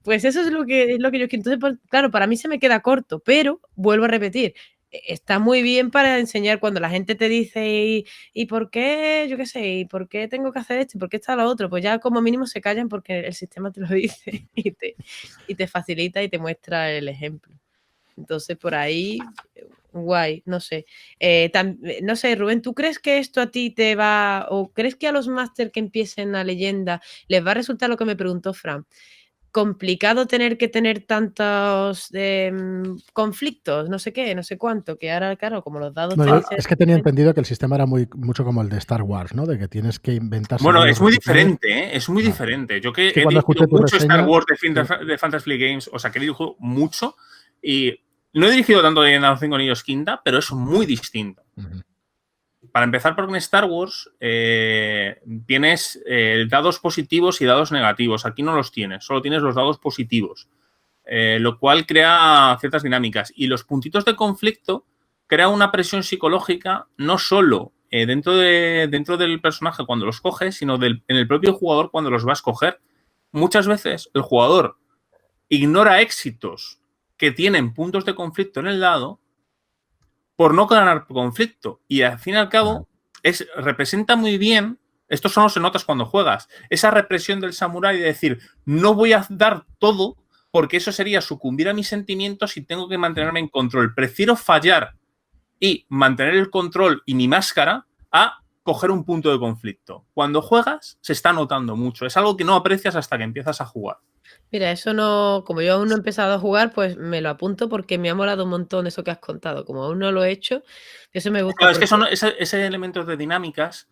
Pues eso es lo que yo quiero. Entonces, pues, claro, para mí se me queda corto, pero vuelvo a repetir, está muy bien para enseñar cuando la gente te dice, ¿y por qué? Yo qué sé, ¿y por qué tengo que hacer esto? ¿Y por qué está lo otro? Pues ya como mínimo se callan porque el sistema te lo dice y te facilita y te muestra el ejemplo. Entonces, por ahí, guay, no sé. No sé, Rubén, ¿tú crees que esto a ti te va, o crees que a los máster que empiecen a leyenda les va a resultar lo que me preguntó Fran? Complicado tener que tener tantos conflictos, no sé qué, no sé cuánto, que ahora, claro, como los dados No, tienen es que tenía entendido que el sistema era mucho como el de Star Wars, ¿no? De que tienes que inventarse Bueno, modos es de muy jugar. diferente, ¿eh? Es muy Claro. diferente. Yo que Es que he cuando dirigido escuché tu mucho Star reseña, Wars de Fantasy Flight Games, o sea, que dirijo mucho y no he dirigido tanto de los 5 Anillos quinta, pero es muy distinto. Para empezar, porque en Star Wars tienes dados positivos y dados negativos. Aquí no los tienes, solo tienes los dados positivos, lo cual crea ciertas dinámicas. Y los puntitos de conflicto crea una presión psicológica no solo dentro del personaje cuando los coges, sino en el propio jugador cuando los va a escoger. Muchas veces el jugador ignora éxitos que tienen puntos de conflicto en el dado por no ganar conflicto. Y al fin y al cabo, representa muy bien, esto solo se notas cuando juegas, esa represión del samurái de decir, no voy a dar todo porque eso sería sucumbir a mis sentimientos y tengo que mantenerme en control. Prefiero fallar y mantener el control y mi máscara a coger un punto de conflicto. Cuando juegas, se está notando mucho. Es algo que no aprecias hasta que empiezas a jugar. Mira, eso no, como yo aún no he empezado a jugar, pues me lo apunto porque me ha molado un montón eso que has contado. Como aún no lo he hecho, eso me gusta. Claro, es que son ese elementos de dinámicas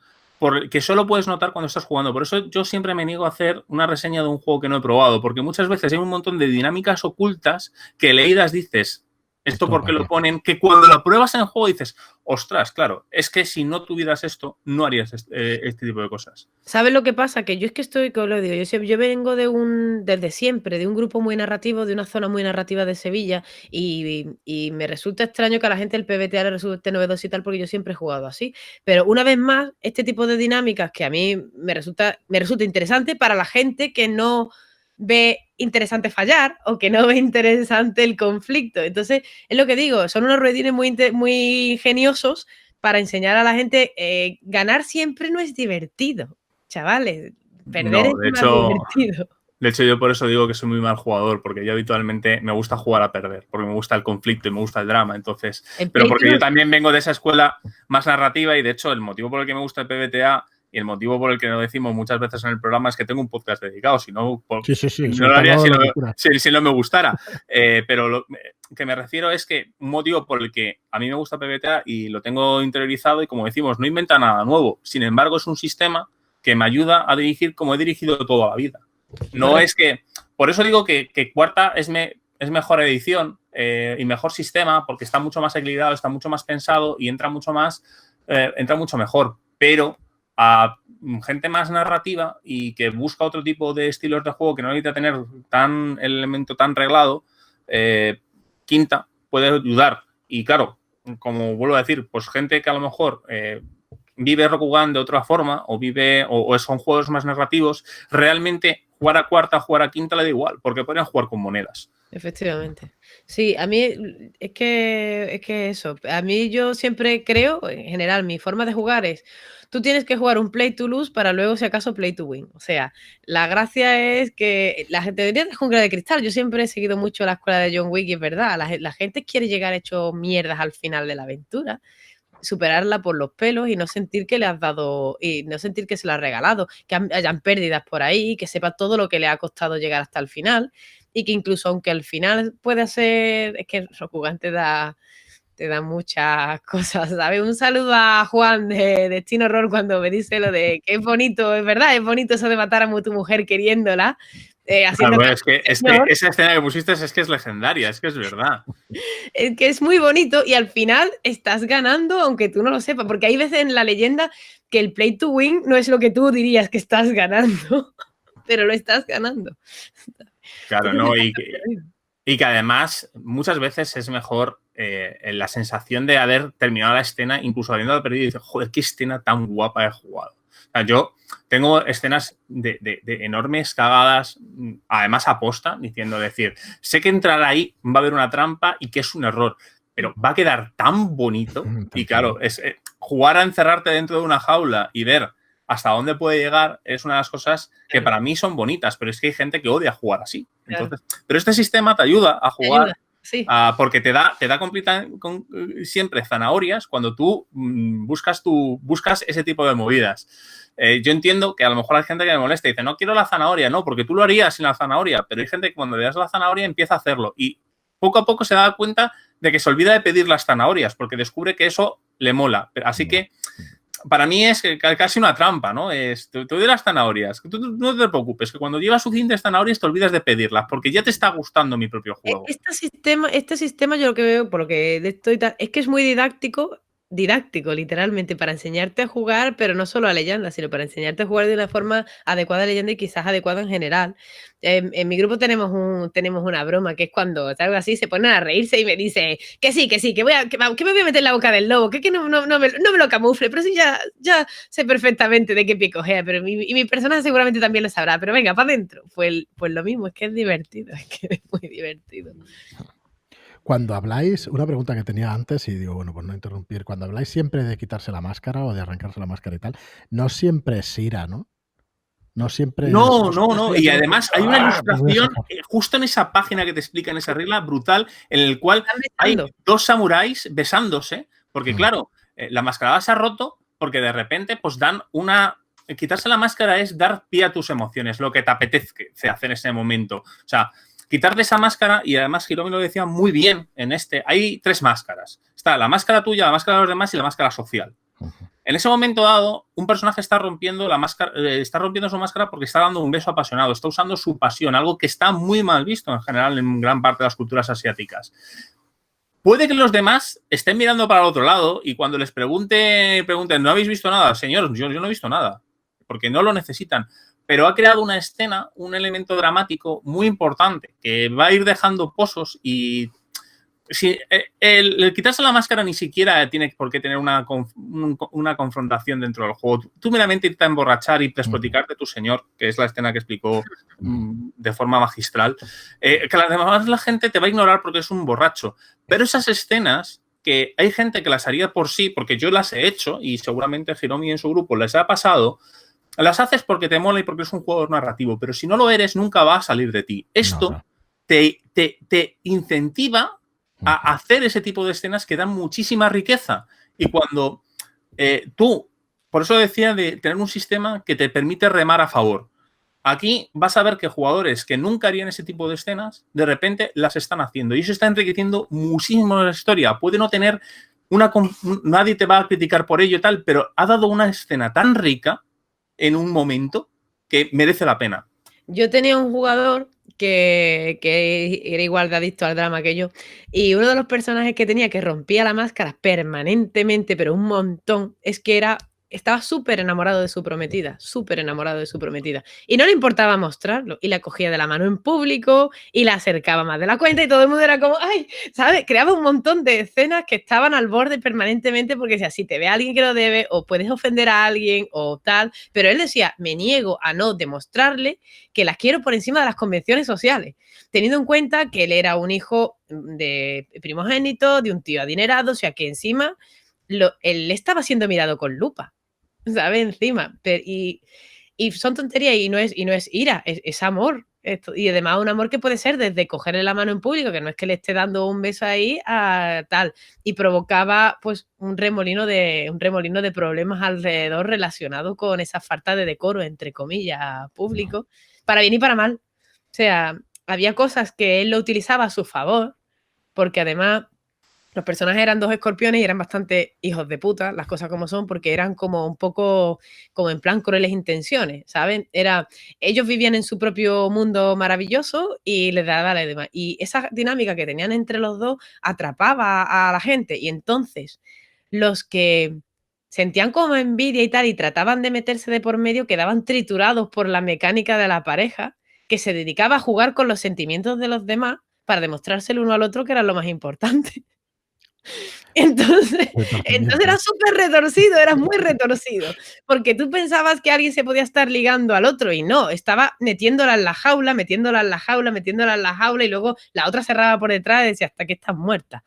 que solo puedes notar cuando estás jugando. Por eso yo siempre me niego a hacer una reseña de un juego que no he probado, porque muchas veces hay un montón de dinámicas ocultas que leídas dices, esto porque lo ponen, que cuando lo pruebas en el juego dices, ostras, claro, es que si no tuvieras esto, no harías este tipo de cosas. ¿Sabes lo que pasa? Que yo es que estoy, como lo digo, yo vengo desde siempre, de un grupo muy narrativo, de una zona muy narrativa de Sevilla, y me resulta extraño que a la gente el PBTA le resulte novedoso y tal, porque yo siempre he jugado así. Pero una vez más, este tipo de dinámicas que a mí me resulta interesante para la gente que no ve interesante fallar o que no ve interesante el conflicto. Entonces, es lo que digo, son unos ruedines muy ingeniosos para enseñar a la gente, ganar siempre no es divertido, chavales, perder No, es más divertido. De hecho, yo por eso digo que soy muy mal jugador, porque yo habitualmente me gusta jugar a perder, porque me gusta el conflicto y me gusta el drama, entonces... Pero porque yo también vengo de esa escuela más narrativa y, de hecho, el motivo por el que me gusta el PBTA y el motivo por el que lo decimos muchas veces en el programa es que tengo un podcast dedicado, si no, no lo haría si no me gustara. Pero lo que me refiero es que un motivo por el que a mí me gusta PBTA y lo tengo interiorizado y, como decimos, no inventa nada nuevo. Sin embargo, es un sistema que me ayuda a dirigir como he dirigido toda la vida. No es que... Por eso digo que cuarta es mejor edición y mejor sistema, porque está mucho más equilibrado, está mucho más pensado y entra mucho mejor. Pero a gente más narrativa y que busca otro tipo de estilos de juego que no necesita tener el elemento tan reglado, quinta puede ayudar. Y claro, como vuelvo a decir, pues gente que a lo mejor vive Rokugan de otra forma o son juegos más narrativos, realmente jugar a cuarta, jugar a quinta le da igual, porque podrían jugar con monedas. Efectivamente. Sí, a mí es que eso, a mí yo siempre creo, en general, mi forma de jugar es, tú tienes que jugar un play to lose para luego, si acaso, play to win. O sea, la gracia es que la gente debería de jungla de cristal. Yo siempre he seguido mucho la escuela de John Wick y es verdad, la gente quiere llegar hecho mierdas al final de la aventura, superarla por los pelos y no sentir que le has dado, y no sentir que se lo has regalado, que hayan pérdidas por ahí, que sepa todo lo que le ha costado llegar hasta el final y que incluso aunque al final pueda ser, es que Rokugan te da muchas cosas, ¿sabes? Un saludo a Juan de Destino Horror cuando me dice lo de que es bonito, es verdad, es bonito eso de matar a tu mujer queriéndola, haciendo Claro, caso al es que señor. esa escena que pusiste es que es legendaria, es que es verdad. Es que es muy bonito y al final estás ganando aunque tú no lo sepas, porque hay veces en la leyenda que el play to win no es lo que tú dirías que estás ganando, pero lo estás ganando. Claro, Entonces ¿no? está bien. Y que además muchas veces es mejor la sensación de haber terminado la escena, incluso habiendo perdido, y dices, joder, qué escena tan guapa he jugado. O sea, yo tengo escenas de enormes cagadas, además aposta, diciendo, decir, sé que entrar ahí va a haber una trampa y que es un error, pero va a quedar tan bonito. Y claro, es jugar a encerrarte dentro de una jaula y ver hasta dónde puede llegar es una de las cosas que para mí son bonitas, pero es que hay gente que odia jugar así. Claro, Entonces, pero este sistema te ayuda a te jugar ayuda, sí. porque te da siempre zanahorias cuando tú buscas ese tipo de movidas. Yo entiendo que a lo mejor hay gente que me molesta y dice, no quiero la zanahoria, no, porque tú lo harías sin la zanahoria, pero hay gente que cuando le das la zanahoria empieza a hacerlo y poco a poco se da cuenta de que se olvida de pedir las zanahorias porque descubre que eso le mola. Así que para mí es casi una trampa, ¿no? Te doy las zanahorias. Tú no te preocupes, que cuando llevas suficientes zanahorias te olvidas de pedirlas, porque ya te está gustando mi propio juego. Este sistema yo lo que veo, por lo que de esto y tal, es que es muy didáctico, literalmente, para enseñarte a jugar, pero no solo a leyenda, sino para enseñarte a jugar de una forma adecuada a leyenda y quizás adecuada en general. En mi grupo tenemos una broma, que es cuando algo así se ponen a reírse y me dice que sí, que me voy a meter en la boca del lobo, que no me lo camufle, pero sí ya sé perfectamente de qué pie cojea, pero mi personaje seguramente también lo sabrá, pero venga, para adentro. Pues lo mismo, es que es divertido, es que es muy divertido. Cuando habláis, una pregunta que tenía antes, y digo, bueno, pues no interrumpir, cuando habláis siempre de quitarse la máscara o de arrancarse la máscara y tal, no siempre es ira, ¿no? No siempre es, No, no, hostia, no. estoy Y aquí dentro, además hay una me voy a ilustración sacar. justo en esa página que te explica en esa regla brutal, en el cual Están hay besando. dos samuráis besándose, porque claro, la máscara se ha roto porque de repente pues dan una... Quitarse la máscara es dar pie a tus emociones, lo que te apetece hacer en ese momento. O sea, quitarte esa máscara, y además Hiromi lo decía muy bien en este, hay tres máscaras. Está la máscara tuya, la máscara de los demás y la máscara social. En ese momento dado, un personaje está rompiendo su máscara porque está dando un beso apasionado, está usando su pasión, algo que está muy mal visto en general en gran parte de las culturas asiáticas. Puede que los demás estén mirando para el otro lado y cuando les pregunten, ¿no habéis visto nada? Señor, yo no he visto nada, porque no lo necesitan. Pero ha creado una escena, un elemento dramático muy importante que va a ir dejando pozos y si el quitarse la máscara ni siquiera tiene por qué tener una confrontación dentro del juego. Tú meramente irte a emborrachar y despoticar de tu señor, que es la escena que explicó de forma magistral, que además la gente te va a ignorar porque es un borracho. Pero esas escenas que hay gente que las haría por sí, porque yo las he hecho y seguramente Hiromi en su grupo les ha pasado, las haces porque te mola y porque es un juego narrativo, pero si no lo eres nunca va a salir de ti. Esto te incentiva a hacer ese tipo de escenas que dan muchísima riqueza. Y cuando tú, por eso decía de tener un sistema que te permite remar a favor. Aquí vas a ver que jugadores que nunca harían ese tipo de escenas, de repente las están haciendo. Y eso está enriqueciendo muchísimo la historia. Puede no tener nadie te va a criticar por ello y tal, pero ha dado una escena tan rica en un momento que merece la pena. Yo tenía un jugador que era igual de adicto al drama que yo, y uno de los personajes que tenía que rompía la máscara permanentemente, pero un montón, es que era estaba súper enamorado de su prometida, súper enamorado de su prometida. Y no le importaba mostrarlo. Y la cogía de la mano en público y la acercaba más de la cuenta y todo el mundo era como, ¡ay! ¿Sabes? Creaba un montón de escenas que estaban al borde permanentemente porque si te ve a alguien que lo debe o puedes ofender a alguien o tal. Pero él decía, me niego a no demostrarle que las quiero por encima de las convenciones sociales, teniendo en cuenta que él era un hijo de primogénito, de un tío adinerado, o sea que encima él estaba siendo mirado con lupa. ¿Sabes? Encima. Y son tonterías y no es ira, es amor. Y además un amor que puede ser desde cogerle la mano en público, que no es que le esté dando un beso ahí, a tal. Y provocaba pues un remolino de problemas alrededor relacionados con esa falta de decoro, entre comillas, público, para bien y para mal. O sea, había cosas que él lo utilizaba a su favor, porque además los personajes eran 2 escorpiones y eran bastante hijos de puta, las cosas como son, porque eran como un poco, como en plan crueles intenciones, ¿saben? Ellos vivían en su propio mundo maravilloso y les daba la demás. Y esa dinámica que tenían entre los dos atrapaba a la gente. Y entonces, los que sentían como envidia y tal y trataban de meterse de por medio, quedaban triturados por la mecánica de la pareja, que se dedicaba a jugar con los sentimientos de los demás para demostrárselo uno al otro que era lo más importante. Entonces era súper retorcido, era muy retorcido, porque tú pensabas que alguien se podía estar ligando al otro y no, estaba metiéndola en la jaula, metiéndola en la jaula, metiéndola en la jaula y luego la otra cerraba por detrás y decía, hasta que estás muerta,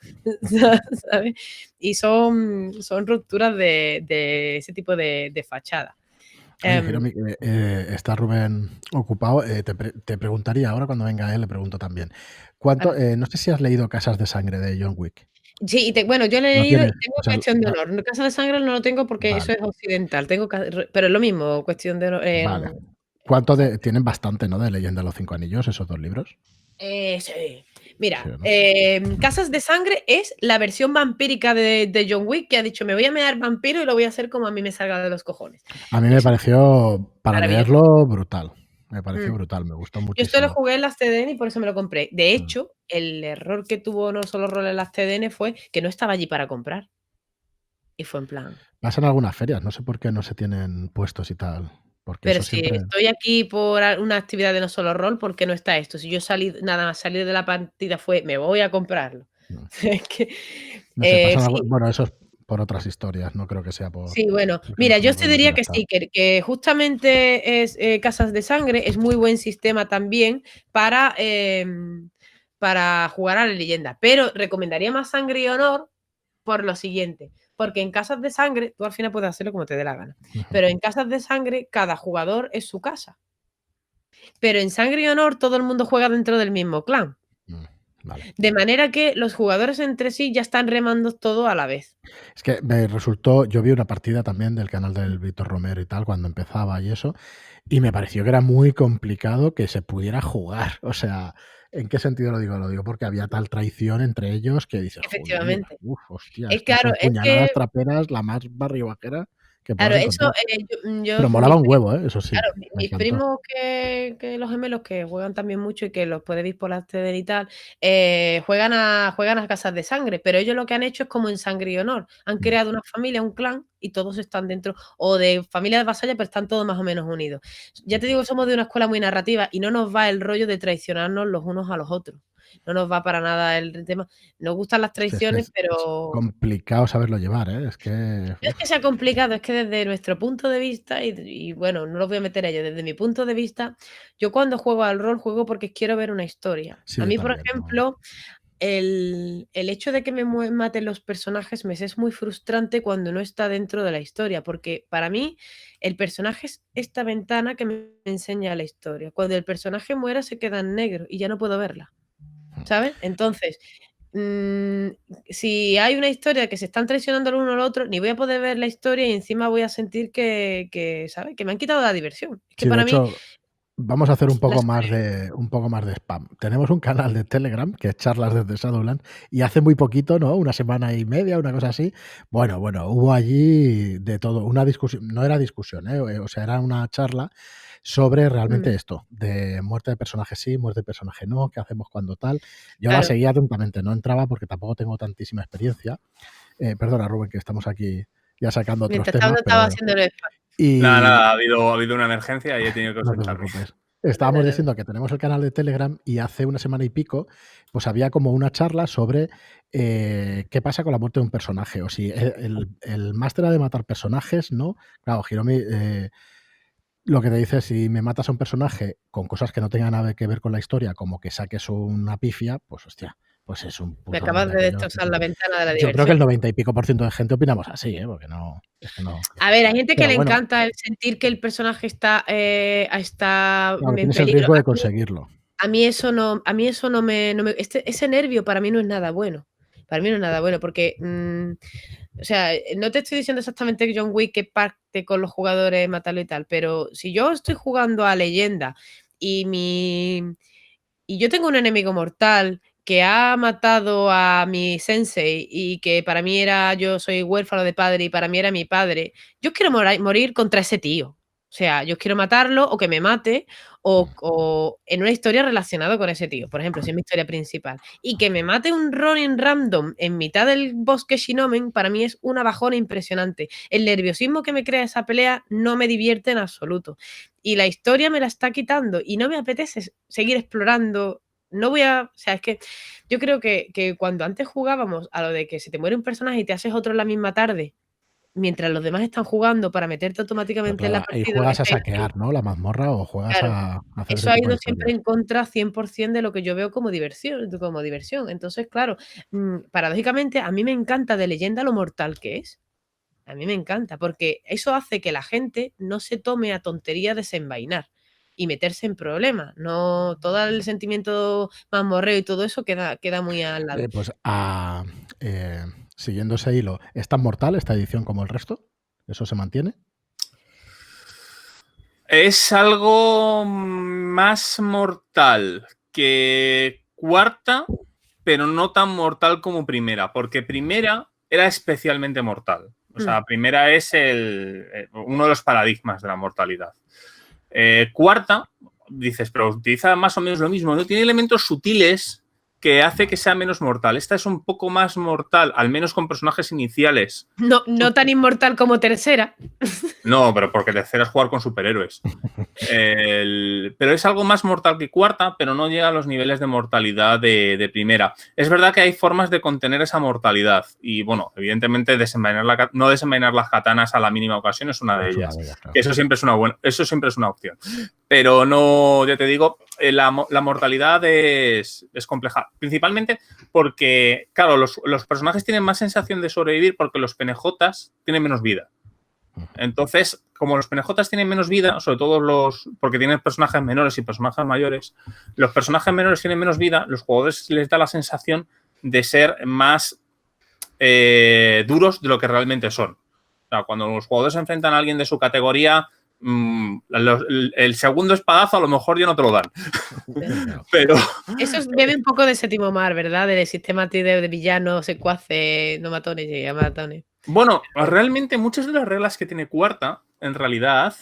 ¿sabes? Y son rupturas de ese tipo de fachada. Hiromi, está Rubén ocupado. Te preguntaría ahora, cuando venga él, le pregunto también. No sé si has leído Casas de Sangre de John Wick. Sí, bueno, yo lo he ¿Lo leído y tienes? tengo O sea, Cuestión de Honor. Casa de Sangre no lo tengo porque eso vale, es occidental. Pero es lo mismo, Cuestión de Honor. vale. Tienen bastante, ¿no? De Leyenda de los Cinco Anillos, esos 2 libros. Sí. Mira, Sí, ¿no? Casas de Sangre es la versión vampírica de John Wick, que ha dicho, me voy a mear vampiro y lo voy a hacer como a mí me salga de los cojones. A mí me pareció, para maravilloso. leerlo, brutal. Me pareció brutal, me gustó Yo esto lo muchísimo. jugué en las TDN y por eso me lo compré. De hecho, el error que tuvo No Solo Rol en las TDN fue que no estaba allí para comprar. Y fue en plan, Pasan algunas ferias, no sé por qué no se tienen puestos y tal. Porque pero eso si siempre. estoy aquí por una actividad de No Solo Rol, ¿por qué no está esto? Si yo nada más salir de la partida fue, me voy a comprarlo. Es que, No sé, pasan sí. bueno, eso es por otras historias, no creo que sea por. Sí, bueno, Porque No mira, yo Solo te Rol no diría quiera que estar. sí, que justamente es Casas de Sangre, es muy buen sistema también para jugar a la leyenda, pero recomendaría más Sangre y Honor por lo siguiente, porque en Casas de Sangre, tú al final puedes hacerlo como te dé la gana, pero en Casas de Sangre cada jugador es su casa, pero en Sangre y Honor todo el mundo juega dentro del mismo clan. Vale. De manera que los jugadores entre sí ya están remando todo a la vez. Es que me resultó, yo vi una partida también del canal del Víctor Romero y tal, cuando empezaba y eso, y me pareció que era muy complicado que se pudiera jugar. O sea, ¿en qué sentido lo digo? Lo digo porque había tal traición entre ellos que dices, joder, Efectivamente. hostia, Es estas claro, son es que puñaladas traperas, la más barribajera que claro, puedas eso, encontrar. Pero molaba un huevo, eso sí, claro, me mis encantó. primos que los gemelos que juegan también mucho y que los puedes ver por las TDN y tal, juegan a Casas de Sangre, pero ellos lo que han hecho es como en Sangre y Honor. Han creado una familia, un clan, y todos están dentro, o de familia de vasallas, pero están todos más o menos unidos. Ya te digo, somos de una escuela muy narrativa y no nos va el rollo de traicionarnos los unos a los otros. No nos va para nada el tema. Nos gustan las Sí, es que traiciones, es pero complicado saberlo llevar, ¿eh? Es que. no es que sea complicado, es que desde nuestro punto de vista, y bueno, no los voy a meter a ellos, desde mi punto de vista, yo cuando juego al rol juego porque quiero ver una historia. Sí, A yo mí, por también, ¿no? ejemplo, el hecho de que me maten los personajes me es muy frustrante cuando no está dentro de la historia, porque para mí el personaje es esta ventana que me enseña la historia. Cuando el personaje muera se queda en negro y ya no puedo verla, ¿sabes? Entonces, si hay una historia que se están traicionando el uno al otro, ni voy a poder ver la historia y encima voy a sentir que ¿sabes? Que me han quitado la diversión. Es que Sí, de para mí hecho, vamos a hacer un la poco más supervivencia. de spam. Tenemos un canal de Telegram que es Charlas desde Shadowland y hace muy poquito, ¿no? Una semana y media, una cosa así. Bueno, hubo allí de todo, una discusión, no era discusión, o sea, era una charla sobre realmente esto, de muerte de personaje sí, muerte de personaje no, qué hacemos cuando tal. Yo la Claro. seguía atentamente, no entraba porque tampoco tengo tantísima experiencia. Perdona, Rubén, que estamos aquí ya sacando otros Mientras temas. estaba haciendo el spam. Y Nada, ha habido una emergencia y he tenido que no te ausentarme. preocupes. Estábamos diciendo que tenemos el canal de Telegram y hace una semana y pico, pues había como una charla sobre qué pasa con la muerte de un personaje. O si el máster ha de matar personajes, ¿no? Claro, Hiromi, lo que te dice es si me matas a un personaje con cosas que no tengan nada que ver con la historia, como que saques una pifia, pues hostia, pues es un Me puto acabas de aquello. destrozar la ventana de la Yo creo que el diversión. 90 y pico % de gente opinamos así, porque no, es que no. A ver, hay gente que Pero le bueno, encanta el sentir que el personaje está claro, en tienes el peligro. riesgo de conseguirlo. A mí eso no me ese nervio para mí no es nada bueno. Para mí no es nada bueno porque, o sea, no te estoy diciendo exactamente que John Wick que parte con los jugadores, matarlo y tal, pero si yo estoy jugando a Leyenda y yo tengo un enemigo mortal que ha matado a mi sensei y que para mí yo soy huérfano de padre y para mí era mi padre, yo quiero morir contra ese tío. O sea, yo quiero matarlo o que me mate o en una historia relacionada con ese tío, por ejemplo, si es mi historia principal. Y que me mate un Ronin random en mitad del bosque Shinomen, para mí es una bajona impresionante. El nerviosismo que me crea esa pelea no me divierte en absoluto. Y la historia me la está quitando y no me apetece seguir explorando. No voy a. O sea, es que yo creo que cuando antes jugábamos a lo de que se te muere un personaje y te haces otro en la misma tarde, mientras los demás están jugando para meterte Pero automáticamente en la claro, ahí partida. juegas a saquear, ¿no? La mazmorra o juegas Claro, a hacer ese eso ha tipo de ido siempre historias. en contra 100% de lo que yo veo como diversión. Entonces, claro, paradójicamente, a mí me encanta de Leyenda lo mortal que es. A mí me encanta, porque eso hace que la gente no se tome a tontería desenvainar y meterse en problemas. No, todo el sentimiento mazmorreo y todo eso queda muy al lado. Pues siguiendo ese hilo, ¿es tan mortal esta edición como el resto? ¿Eso se mantiene? Es algo más mortal que cuarta, pero no tan mortal como primera, porque primera era especialmente mortal. O sea, primera es uno de los paradigmas de la mortalidad. Cuarta, dices, pero utiliza más o menos lo mismo, ¿no? Tiene elementos sutiles que hace que sea menos mortal. Esta es un poco más mortal, al menos con personajes iniciales. No tan inmortal como tercera. No, pero porque tercera es jugar con superhéroes. Pero es algo más mortal que cuarta, pero no llega a los niveles de mortalidad de primera. Es verdad que hay formas de contener esa mortalidad. Y bueno, evidentemente no desenvainar las katanas a la mínima ocasión es una de ellas. Claro. Eso siempre es una opción. Pero no, ya te digo, la mortalidad es compleja. Principalmente porque, claro, los personajes tienen más sensación de sobrevivir porque los penejotas tienen menos vida. Entonces, como los penejotas tienen menos vida, sobre todo porque tienen personajes menores y personajes mayores, los personajes menores tienen menos vida, los jugadores les da la sensación de ser más duros de lo que realmente son. O sea, cuando los jugadores se enfrentan a alguien de su categoría, el segundo espadazo a lo mejor ya no te lo dan. Pero eso bebe un poco de Séptimo Mar, ¿verdad? Del sistema de villanos, secuaces, no matones, llega matones. Bueno, realmente muchas de las reglas que tiene Cuarta, en realidad,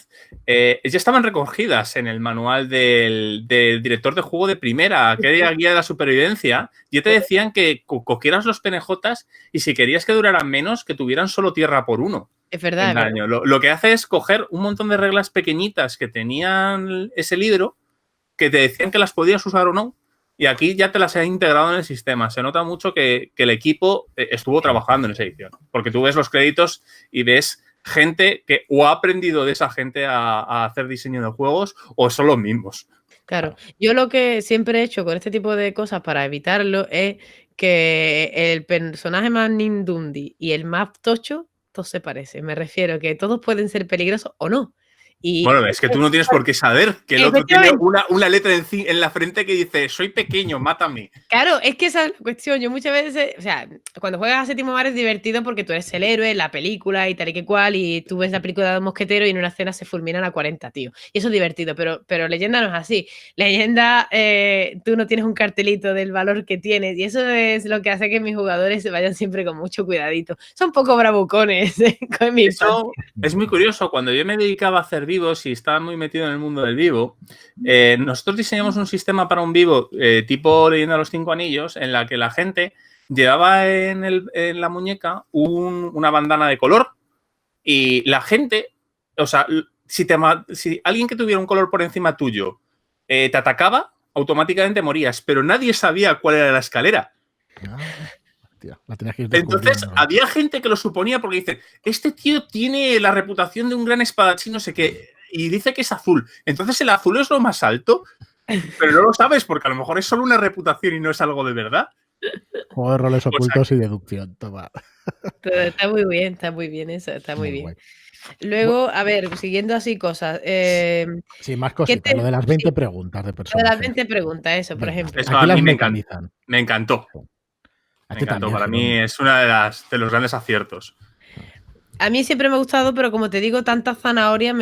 ya estaban recogidas en el manual del director de juego de primera, aquella guía de la supervivencia. Ya te decían que cogieras los penejotas y si querías que duraran menos, que tuvieran solo tierra por uno. Es verdad. Daño. Lo que hace es coger un montón de reglas pequeñitas que tenían ese libro, que te decían que las podías usar o no, y aquí ya te las he integrado en el sistema. Se nota mucho que el equipo estuvo trabajando en esa edición. Porque tú ves los créditos y ves gente que o ha aprendido de esa gente a hacer diseño de juegos o son los mismos. Claro. Yo lo que siempre he hecho con este tipo de cosas para evitarlo es que el personaje más Nindundi y el más tocho, todos se parecen. Me refiero que todos pueden ser peligrosos o no. Bueno, es que tú no tienes por qué saber que el otro tiene una letra en la frente que dice soy pequeño, mátame. Claro, es que esa es la cuestión. Yo muchas veces, o sea, cuando juegas a Séptimo Mar es divertido porque tú eres el héroe, la película y tal y que cual, y tú ves la película de los mosqueteros y en una escena se fulminan a 40, tío. Y eso es divertido, pero Leyenda no es así. Leyenda, tú no tienes un cartelito del valor que tienes y eso es lo que hace que mis jugadores se vayan siempre con mucho cuidadito. Son un poco bravucones con mi Eso es muy curioso. Cuando yo me dedicaba a hacer vivos y estaba muy metido en el mundo del vivo, nosotros diseñamos un sistema para un vivo tipo Leyenda de los 5 Anillos, en la que la gente llevaba en la muñeca una bandana de color Y la gente, o sea, si alguien que tuviera un color por encima tuyo te atacaba, automáticamente morías, pero nadie sabía cuál era la escalera. Hostia, la tenías que ir Entonces, descubriendo. había gente que lo suponía porque dice, este tío tiene la reputación de un gran espadachín, no sé qué, y dice que es azul. Entonces, el azul es lo más alto, pero no lo sabes porque a lo mejor es solo una reputación y no es algo de verdad. Juego de roles Pues ocultos y deducción, toma. Pero está muy bien eso, está muy bien. Guay. Luego, a ver, siguiendo así cosas. Sí, más ¿qué cositas. Lo de las 20 sí, preguntas de lo de las personajes. 20 preguntas, eso, por Venga, ejemplo. eso aquí a las mí me mecanizan. encantó. A Me ti encantó. también, Para Hiromi. mí es una de los grandes aciertos. A mí siempre me ha gustado, pero como te digo, tanta zanahoria No,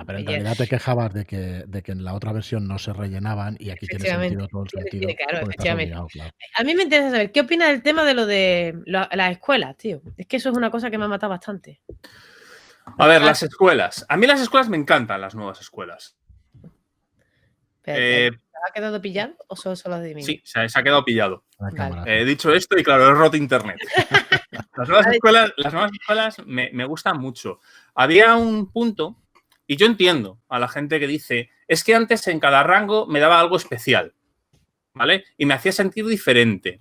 pero en realidad te quejabas de que en la otra versión no se rellenaban y aquí tiene sentido, Efectivamente, todo el sentido, claro, porque estás efectivamente. obligado, claro. A mí me interesa saber, ¿qué opinas del tema de lo de las escuelas, tío? Es que eso es una cosa que me ha matado bastante. A ver, las escuelas. A mí las escuelas me encantan, las nuevas escuelas. ¿Te ha quedado pillado o solo has adivinado? Sí, se ha quedado pillado. La Vale. cámara. He dicho esto y claro, he roto internet. Las nuevas escuelas me gustan mucho. Había un punto, y yo entiendo a la gente que dice, es que antes en cada rango me daba algo especial, ¿vale? Y me hacía sentir diferente.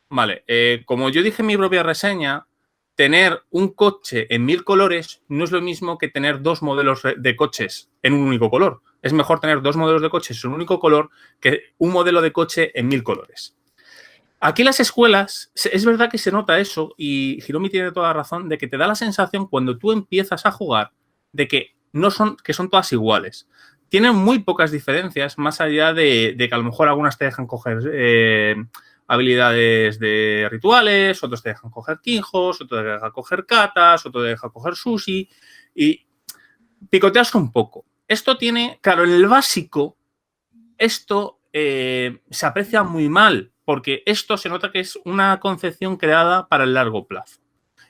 Vale, como yo dije en mi propia reseña, tener un coche en 1000 colores no es lo mismo que tener dos modelos de coches en un único color. Es mejor tener dos modelos de coches en un único color que un modelo de coche en 1000 colores. Aquí las escuelas, es verdad que se nota eso y Hiromi tiene toda la razón de que te da la sensación cuando tú empiezas a jugar de que son todas iguales. Tienen muy pocas diferencias más allá de que a lo mejor algunas te dejan coger habilidades de rituales, otros te dejan coger quinjos, otros te dejan coger katas, otros te dejan coger sushi y picoteas un poco. Esto tiene, claro, en el básico, esto se aprecia muy mal porque esto se nota que es una concepción creada para el largo plazo.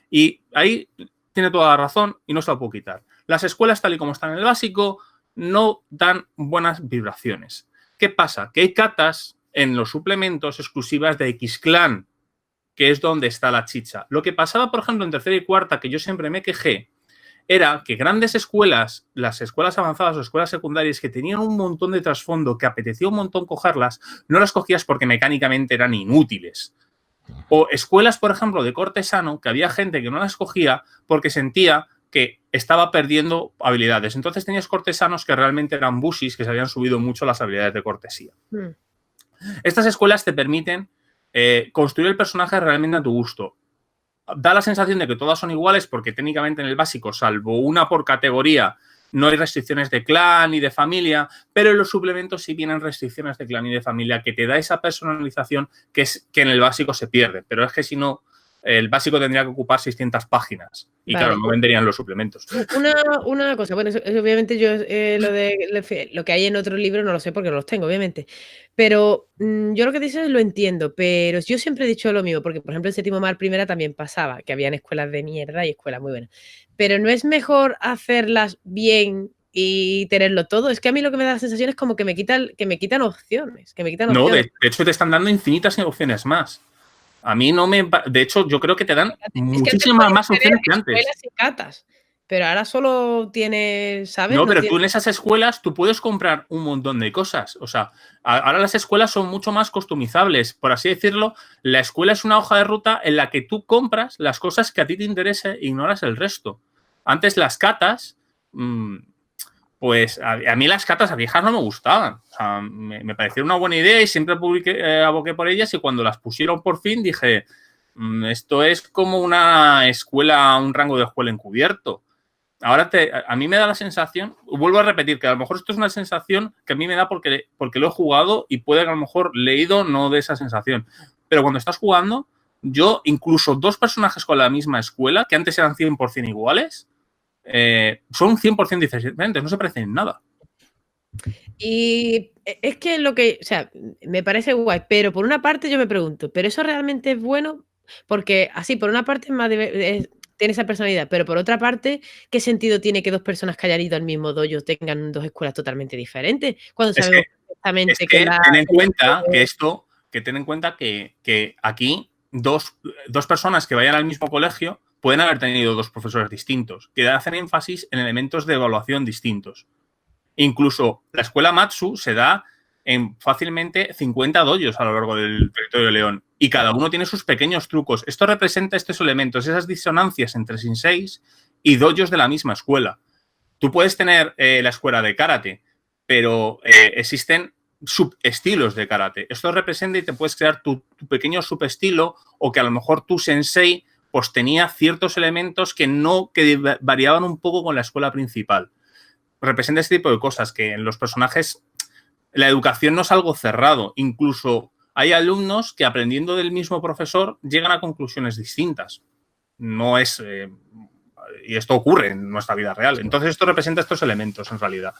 Y ahí tiene toda la razón y no se la puedo quitar. Las escuelas, tal y como están en el básico, no dan buenas vibraciones. ¿Qué pasa? Que hay catas en los suplementos exclusivas de X-Clan, que es donde está la chicha. Lo que pasaba, por ejemplo, en tercera y cuarta, que yo siempre me quejé, era que grandes escuelas, las escuelas avanzadas o escuelas secundarias que tenían un montón de trasfondo, que apetecía un montón cogerlas, no las cogías porque mecánicamente eran inútiles. O escuelas, por ejemplo, de cortesano, que había gente que no las cogía porque sentía que estaba perdiendo habilidades. Entonces tenías cortesanos que realmente eran busis, que se habían subido mucho las habilidades de cortesía. Estas escuelas te permiten construir el personaje realmente a tu gusto. Da la sensación de que todas son iguales porque técnicamente en el básico, salvo una por categoría, no hay restricciones de clan ni de familia, pero en los suplementos sí vienen restricciones de clan y de familia que te da esa personalización que en el básico se pierde. Pero es que si no, el básico tendría que ocupar 600 páginas y vale. claro, no venderían los suplementos. Una cosa, bueno, eso obviamente yo lo que hay en otros libros no lo sé porque no los tengo, obviamente. Pero yo lo que dices lo entiendo, pero yo siempre he dicho lo mismo, porque por ejemplo en Séptimo Mar Primera también pasaba, que habían escuelas de mierda y escuelas muy buenas. Pero no es mejor hacerlas bien y tenerlo todo. Es que a mí lo que me da la sensación es como que me quitan opciones, No, de hecho te están dando infinitas opciones más. A mí no me... De hecho, yo creo que te dan muchísimas más opciones que antes. Escuelas y catas, pero ahora solo tienes, ¿sabes? No, pero tú en esas escuelas tú puedes comprar un montón de cosas. O sea, ahora las escuelas son mucho más customizables. Por así decirlo, la escuela es una hoja de ruta en la que tú compras las cosas que a ti te interese e ignoras el resto. Antes las catas... pues a mí las catas a viejas no me gustaban. O sea, me pareció una buena idea y siempre aboqué por ellas y cuando las pusieron por fin dije, esto es como una escuela, un rango de escuela encubierto. Ahora a mí me da la sensación, vuelvo a repetir, que a lo mejor esto es una sensación que a mí me da porque lo he jugado y puede que a lo mejor leído no de esa sensación. Pero cuando estás jugando, yo incluso dos personajes con la misma escuela, que antes eran 100% iguales, son 100% diferentes, no se parecen en nada. Y es que o sea, me parece guay, pero por una parte yo me pregunto, ¿pero eso realmente es bueno? Porque así, por una parte tiene esa personalidad, pero por otra parte, ¿qué sentido tiene que dos personas que hayan ido al mismo dojo tengan dos escuelas totalmente diferentes? Cuando sabemos perfectamente que ten en cuenta que aquí dos personas que vayan al mismo colegio pueden haber tenido dos profesores distintos que hacen énfasis en elementos de evaluación distintos. Incluso la escuela Matsu se da en fácilmente 50 dojos a lo largo del territorio de León y cada uno tiene sus pequeños trucos. Esto representa estos elementos, esas disonancias entre senseis y dojos de la misma escuela. Tú puedes tener la escuela de karate, pero existen subestilos de karate. Esto representa y te puedes crear tu pequeño subestilo o que a lo mejor tu sensei pues tenía ciertos elementos que variaban un poco con la escuela principal. Representa este tipo de cosas que en los personajes la educación no es algo cerrado. Incluso hay alumnos que aprendiendo del mismo profesor llegan a conclusiones distintas. No es... y esto ocurre en nuestra vida real. Entonces esto representa estos elementos en realidad.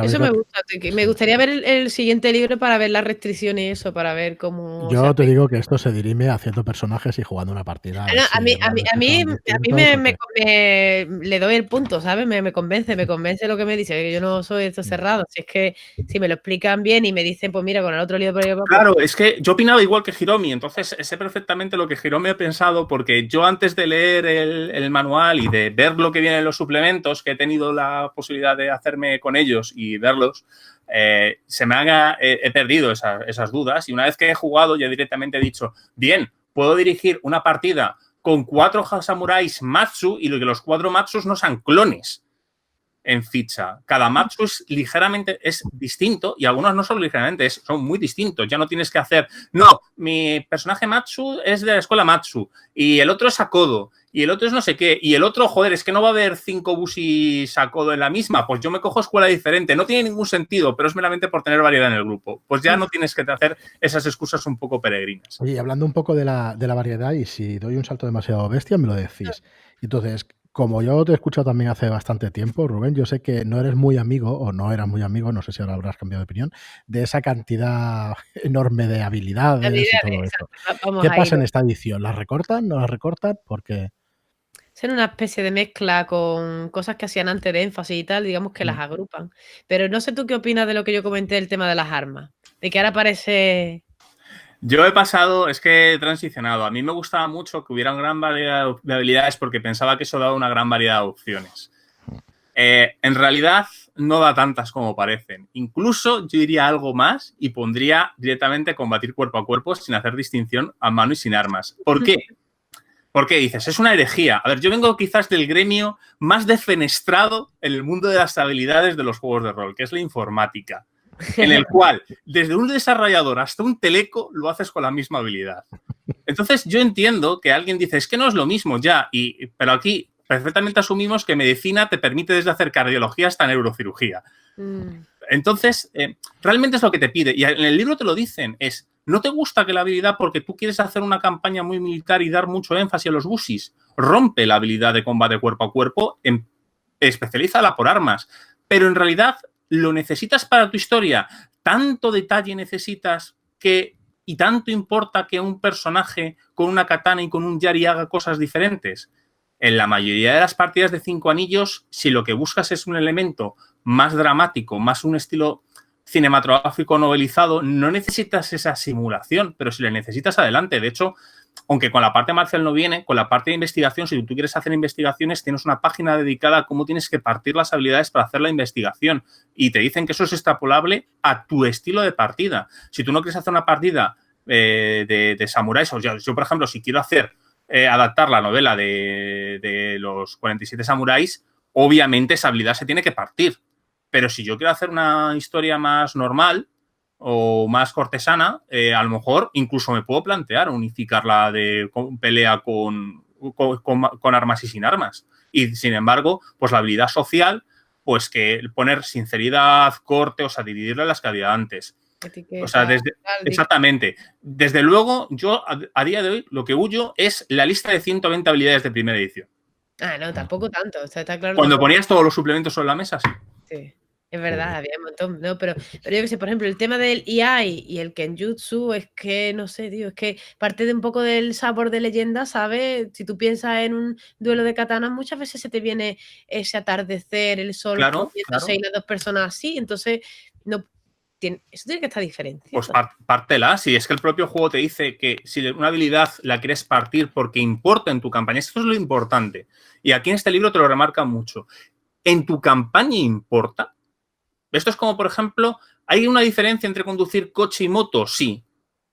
Eso me gusta. Me gustaría ver el siguiente libro para ver las restricciones y eso, para ver cómo... Yo te digo que esto se dirime haciendo personajes y jugando una partida. A mí le doy el punto, ¿sabes? Me convence lo que me dice, que yo no soy esto cerrado. Si es que si me lo explican bien y me dicen, pues mira, con el otro libro... Claro, es que yo opinaba igual que Hiromi, entonces sé perfectamente lo que Hiromi ha pensado, porque yo antes de leer el manual y de ver lo que viene en los suplementos, que he tenido la posibilidad de hacerme con ellos y verlos, he perdido esas dudas y una vez que he jugado ya directamente he dicho, bien, puedo dirigir una partida con 4 samuráis Matsu y los 4 Matsus no sean clones en ficha. Cada Matsu es distinto y algunos no son ligeramente, son muy distintos. Ya no tienes que hacer, no, mi personaje Matsu es de la escuela Matsu y el otro es Akodo y el otro es no sé qué y el otro, joder, es que no va a haber 5 busis Akodo en la misma, pues yo me cojo escuela diferente. No tiene ningún sentido, pero es meramente por tener variedad en el grupo. Pues ya no tienes que hacer esas excusas un poco peregrinas. Oye, hablando un poco de la variedad, y si doy un salto demasiado bestia, me lo decís. Entonces, como yo te he escuchado también hace bastante tiempo, Rubén, yo sé que no eres muy amigo, o no eras muy amigo, no sé si ahora habrás cambiado de opinión, de esa cantidad enorme de habilidades y todo eso. ¿Qué pasa en esta edición? ¿Las recortan? ¿No las recortan? Porque... Ser una especie de mezcla con cosas que hacían antes de énfasis y tal, digamos que las agrupan. Pero no sé tú qué opinas de lo que yo comenté del tema de las armas. De que ahora parece... Yo he transicionado. A mí me gustaba mucho que hubiera una gran variedad de habilidades porque pensaba que eso daba una gran variedad de opciones. En realidad no da tantas como parecen. Incluso yo diría algo más y pondría directamente combatir cuerpo a cuerpo sin hacer distinción a mano y sin armas. ¿Por qué? Porque dices, es una herejía. A ver, yo vengo quizás del gremio más defenestrado en el mundo de las habilidades de los juegos de rol, que es la informática, en el cual desde un desarrollador hasta un teleco lo haces con la misma habilidad. Entonces yo entiendo que alguien dice, es que no es lo mismo ya, pero aquí perfectamente asumimos que medicina te permite desde hacer cardiología hasta neurocirugía. Entonces, realmente es lo que te pide. Y en el libro te lo dicen, ¿no te gusta que la habilidad, porque tú quieres hacer una campaña muy militar y dar mucho énfasis a los busis, rompe la habilidad de combate cuerpo a cuerpo, especialízala por armas? Pero en realidad lo necesitas para tu historia. Tanto detalle necesitas y tanto importa que un personaje con una katana y con un yari haga cosas diferentes. En la mayoría de las partidas de 5 anillos, si lo que buscas es un elemento más dramático, más un estilo cinematográfico novelizado, no necesitas esa simulación, pero si la necesitas, adelante. De hecho, aunque con la parte marcial no viene, con la parte de investigación, si tú quieres hacer investigaciones, tienes una página dedicada a cómo tienes que partir las habilidades para hacer la investigación y te dicen que eso es extrapolable a tu estilo de partida. Si tú no quieres hacer una partida de samuráis, o yo, por ejemplo, si quiero adaptar la novela de los 47 samuráis, obviamente esa habilidad se tiene que partir. Pero si yo quiero hacer una historia más normal o más cortesana, a lo mejor incluso me puedo plantear unificarla de pelea con armas y sin armas. Y sin embargo, pues la habilidad social, pues que poner sinceridad, corte, o sea, dividirla en las que había antes. O sea, exactamente. Desde luego, yo a día de hoy lo que huyo es la lista de 120 habilidades de primera edición. Ah, no, tampoco tanto. O sea, está claro. Cuando ponías todos los suplementos sobre la mesa, sí. Sí, es verdad, había un montón, ¿no? Pero yo qué sé, por ejemplo, el tema del Iai y el Kenjutsu es que, no sé, tío, es que parte de un poco del sabor de leyenda, ¿sabes? Si tú piensas en un duelo de katanas, muchas veces se te viene ese atardecer, el sol poniéndose y las dos personas así, entonces no eso tiene que estar diferenciado. Pues pártela. Si es que el propio juego te dice que si una habilidad la quieres partir porque importa en tu campaña, esto es lo importante. Y aquí en este libro te lo remarca mucho. ¿En tu campaña importa? Esto es como, por ejemplo, ¿hay una diferencia entre conducir coche y moto? Sí.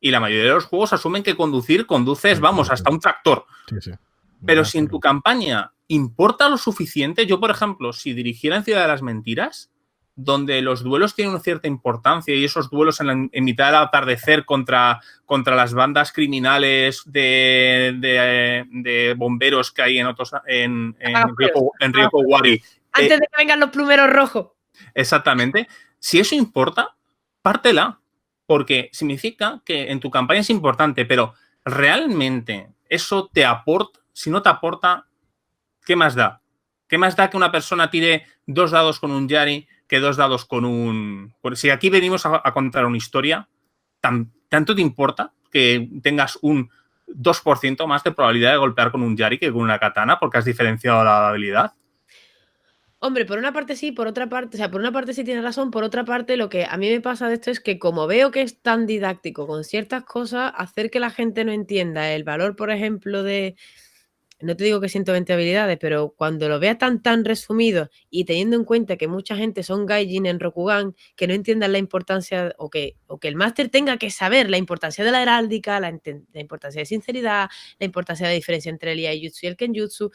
Y la mayoría de los juegos asumen que conduces, vamos, hasta un tractor. Sí. Pero si en tu campaña importa lo suficiente, yo, por ejemplo, si dirigiera en Ciudad de las Mentiras, donde los duelos tienen una cierta importancia y esos duelos en mitad del atardecer contra las bandas criminales de bomberos que hay en Río Kowari. Antes de que vengan los plumeros rojos. Exactamente. Si eso importa, pártela, porque significa que en tu campaña es importante, pero realmente eso te aporta. Si no te aporta, ¿qué más da? ¿Qué más da que una persona tire 2 dados con un Yari que 2 dados con un... Si aquí venimos a contar una historia, ¿tanto te importa que tengas un 2% más de probabilidad de golpear con un Yari que con una katana porque has diferenciado la habilidad? Hombre, por una parte sí, por otra parte, o sea, por una parte sí tienes razón, por otra parte lo que a mí me pasa de esto es que como veo que es tan didáctico con ciertas cosas, hacer que la gente no entienda el valor, por ejemplo, no te digo que 120 habilidades, pero cuando lo vea tan resumido y teniendo en cuenta que mucha gente son gaijin en Rokugan, que no entiendan la importancia o que el máster tenga que saber la importancia de la heráldica, la importancia de sinceridad, la importancia de la diferencia entre el Iaijutsu y el Kenjutsu.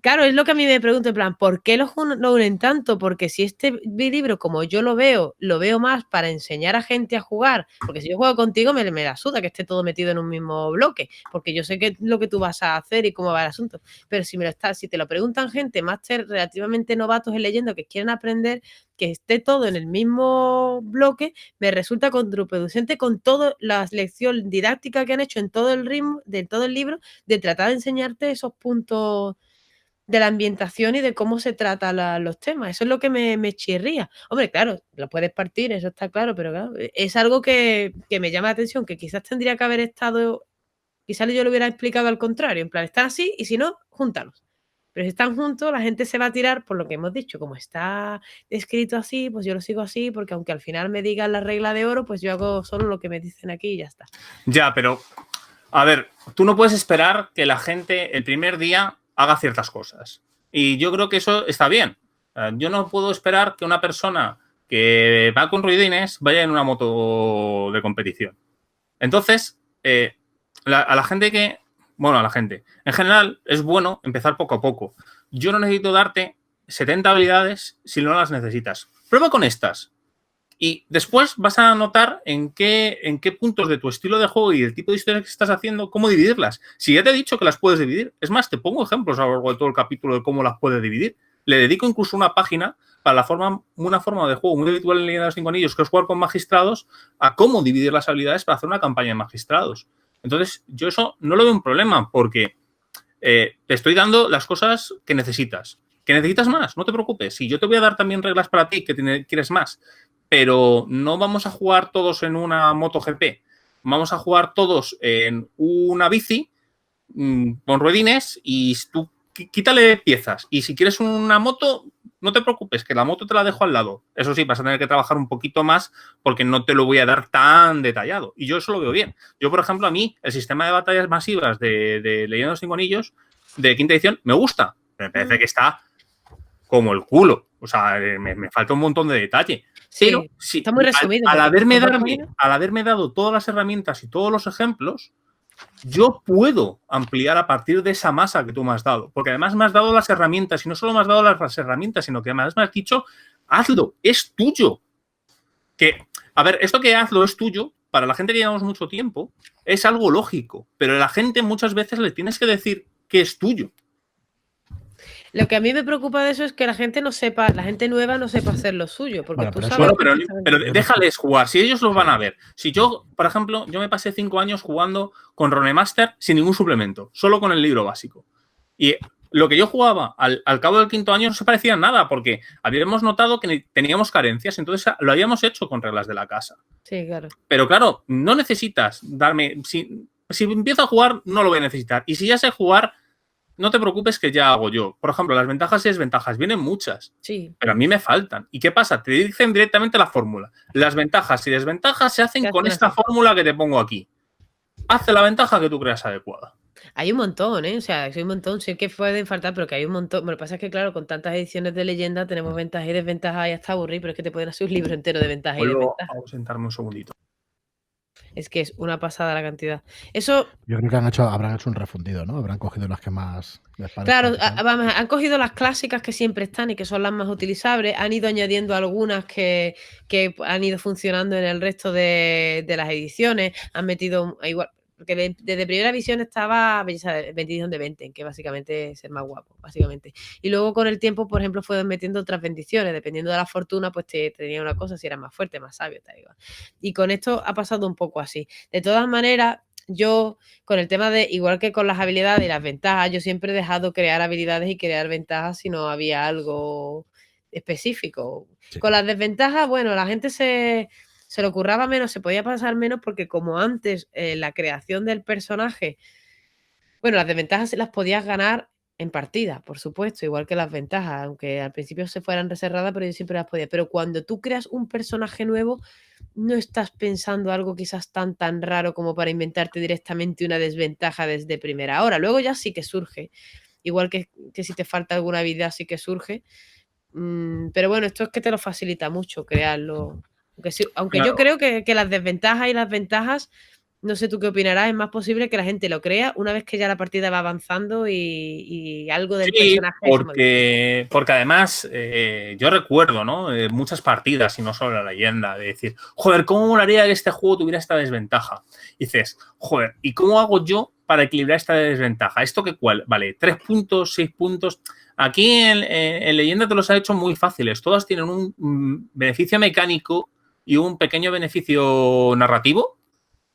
Claro, es lo que a mí me pregunto, en plan, ¿por qué lo unen tanto? Porque si este libro, como yo lo veo más para enseñar a gente a jugar, porque si yo juego contigo me la suda que esté todo metido en un mismo bloque, porque yo sé lo que tú vas a hacer y cómo va el asunto, pero si te lo preguntan gente, máster relativamente novatos en leyendo que quieren aprender, que esté todo en el mismo bloque, me resulta contraproducente con toda la lección didáctica que han hecho en todo el ritmo, de todo el libro, de tratar de enseñarte esos puntos de la ambientación y de cómo se tratan los temas. Eso es lo que me chirría. Hombre, claro, lo puedes partir, eso está claro, pero claro, es algo que me llama la atención, que quizás tendría que haber estado, quizás yo lo hubiera explicado al contrario, en plan, están así y si no, júntalos. Pero si están juntos, la gente se va a tirar por lo que hemos dicho, como está escrito así, pues yo lo sigo así, porque aunque al final me digan la regla de oro, pues yo hago solo lo que me dicen aquí y ya está. Ya, pero, a ver, tú no puedes esperar que la gente el primer día haga ciertas cosas. Y yo creo que eso está bien. Yo no puedo esperar que una persona que va con ruidines vaya en una moto de competición. Entonces, a la gente en general es bueno empezar poco a poco. Yo no necesito darte 70 habilidades si no las necesitas. Prueba con estas. Y después vas a notar en qué puntos de tu estilo de juego y el tipo de historia que estás haciendo, cómo dividirlas. Si ya te he dicho que las puedes dividir, es más, te pongo ejemplos a lo largo de todo el capítulo de cómo las puedes dividir. Le dedico incluso una página para una forma de juego muy habitual en Leyenda de los Cinco Anillos, que es jugar con magistrados, a cómo dividir las habilidades para hacer una campaña de magistrados. Entonces, yo eso no lo veo un problema, porque te estoy dando las cosas que necesitas. ¿Que necesitas más? No te preocupes. Si yo te voy a dar también reglas para ti, que quieres más, pero no vamos a jugar todos en una MotoGP. Vamos a jugar todos en una bici con ruedines y tú quítale piezas. Y si quieres una moto, no te preocupes, que la moto te la dejo al lado. Eso sí, vas a tener que trabajar un poquito más porque no te lo voy a dar tan detallado. Y yo eso lo veo bien. Yo, por ejemplo, a mí el sistema de batallas masivas de Leyenda de los Cinco Anillos de quinta edición me gusta. Me parece que está como el culo. O sea, me falta un montón de detalle. Sí, pero sí, está muy resumido. Al haberme dado todas las herramientas y todos los ejemplos, yo puedo ampliar a partir de esa masa que tú me has dado. Porque además me has dado las herramientas y no solo me has dado las herramientas, sino que además me has dicho, hazlo, es tuyo. Que, a ver, esto que hazlo es tuyo, para la gente que llevamos mucho tiempo, es algo lógico. Pero a la gente muchas veces le tienes que decir que es tuyo. Lo que a mí me preocupa de eso es que la gente nueva no sepa hacer lo suyo. Porque Bueno, tú pero sabes. Pero déjales jugar. Si ellos los van a ver. Si yo, por ejemplo, yo me pasé 5 años jugando con Runemaster sin ningún suplemento, solo con el libro básico. Y lo que yo jugaba al cabo del 5.º año no se parecía en nada, porque habíamos notado que teníamos carencias, entonces lo habíamos hecho con reglas de la casa. Sí, claro. Pero claro, no necesitas darme. Si empiezo a jugar, no lo voy a necesitar. Y si ya sé jugar, no te preocupes que ya hago yo. Por ejemplo, las ventajas y desventajas, vienen muchas, Sí. pero a mí me faltan. ¿Y qué pasa? Te dicen directamente la fórmula. Las ventajas y desventajas se hacen con esta fórmula que te pongo aquí. Haz la ventaja que tú creas adecuada. Hay un montón, ¿eh? O sea, hay un montón. Sé que pueden faltar, pero que hay un montón. Bueno, lo que pasa es que, claro, con tantas ediciones de leyenda tenemos ventajas y desventajas y hasta aburrir, pero es que te pueden hacer un libro entero de ventajas y Vuelvo desventajas. a sentarme un segundito. Es que es una pasada la cantidad. Eso. Yo creo que habrán hecho un refundido, ¿no? Habrán cogido las que más les Claro, parezcan. vamos, han cogido las clásicas que siempre están y que son las más utilizables, han ido añadiendo algunas que han ido funcionando en el resto de las ediciones, han metido igual, porque desde primera visión estaba Belleza bendición de Benten, que básicamente es el más guapo, básicamente. Y luego con el tiempo, por ejemplo, fueron metiendo otras bendiciones, dependiendo de la fortuna, pues te tenía una cosa, si era más fuerte, más sabio, tal igual. Y con esto ha pasado un poco así. De todas maneras, yo, con el tema de, igual que con las habilidades y las ventajas, yo siempre he dejado crear habilidades y crear ventajas si no había algo específico. Sí. Con las desventajas, bueno, la gente se lo curraba menos, se podía pasar menos porque como antes la creación del personaje, bueno, las desventajas las podías ganar en partida, por supuesto, igual que las ventajas, aunque al principio se fueran reservadas, pero yo siempre las podía. Pero cuando tú creas un personaje nuevo, no estás pensando algo quizás tan raro como para inventarte directamente una desventaja desde primera hora. Luego ya sí que surge, igual que si te falta alguna habilidad sí que surge. Pero bueno, esto es que te lo facilita mucho crearlo. Aunque claro, yo creo que las desventajas y las ventajas, no sé tú qué opinarás, es más posible que la gente lo crea una vez que ya la partida va avanzando y algo del personaje porque además yo recuerdo, ¿no? Muchas partidas y no solo la leyenda, de decir, joder, ¿cómo molaría que este juego tuviera esta desventaja? Y dices, joder, ¿y cómo hago yo para equilibrar esta desventaja? ¿Esto qué cuál? Vale, 3 puntos, 6 puntos. Aquí en leyenda te los ha hecho muy fáciles. Todas tienen un beneficio mecánico y un pequeño beneficio narrativo.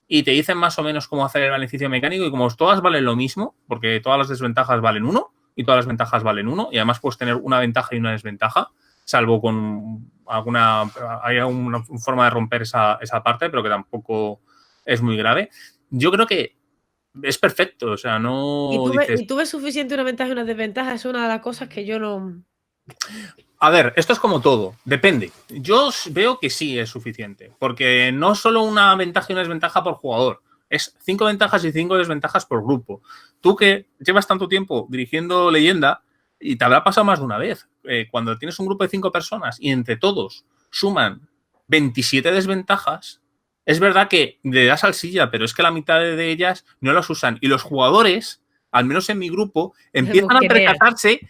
Y te dicen más o menos cómo hacer el beneficio mecánico y como todas valen lo mismo, porque todas las desventajas valen 1 y todas las ventajas valen 1 y además puedes tener una ventaja y una desventaja, salvo con hay alguna forma de romper esa parte, pero que tampoco es muy grave. Yo creo que es perfecto, o sea, no... ¿Y tú ves suficiente una ventaja y una desventaja? Es una de las cosas que yo no... A ver, esto es como todo, depende. Yo veo que sí es suficiente, porque no solo una ventaja y una desventaja por jugador, es 5 ventajas y 5 desventajas por grupo. Tú que llevas tanto tiempo dirigiendo leyenda, y te habrá pasado más de una vez, cuando tienes un grupo de 5 personas y entre todos suman 27 desventajas, es verdad que le das salsilla, pero es que la mitad de ellas no las usan. Y los jugadores, al menos en mi grupo, empiezan a percatarse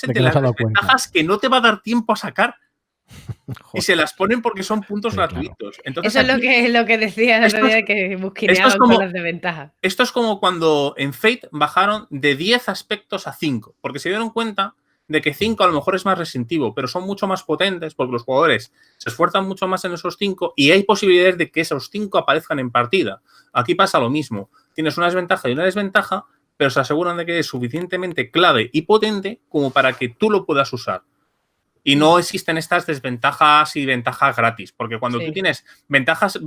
de las desventajas que no te va a dar tiempo a sacar. Y se las ponen porque son puntos gratuitos. Entonces, eso es lo que decía el otro día, que busquineaban con las desventajas. Esto es como cuando en Fate bajaron de 10 aspectos a 5, porque se dieron cuenta de que 5 a lo mejor es más restrictivo, pero son mucho más potentes porque los jugadores se esfuerzan mucho más en esos 5 y hay posibilidades de que esos 5 aparezcan en partida. Aquí pasa lo mismo. Tienes una desventaja y una desventaja, pero se aseguran de que es suficientemente clave y potente como para que tú lo puedas usar. Y no existen estas desventajas y ventajas gratis, porque cuando tú tienes ventajas,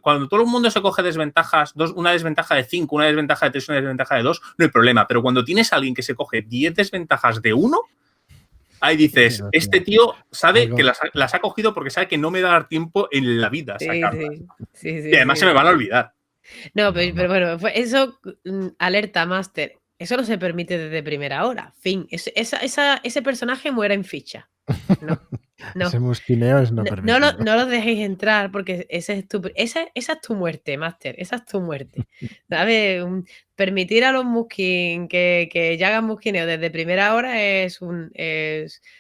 cuando todo el mundo se coge desventajas, una desventaja de 5, una desventaja de 3, una desventaja de 2, no hay problema. Pero cuando tienes a alguien que se coge 10 desventajas de 1, ahí dices, este tío sabe que las ha cogido porque sabe que no me va a dar tiempo en la vida a sacarlas. Y además se me van a olvidar. No, pero bueno, eso, alerta, Master. Eso no se permite desde primera hora. Fin. Ese personaje muera en ficha. No. Ese musquineo es no permitido. No lo dejéis entrar porque esa es tu muerte, Master. Esa es tu muerte. ¿Sabes? Permitir a los muskin que ya hagan musquineo desde primera hora es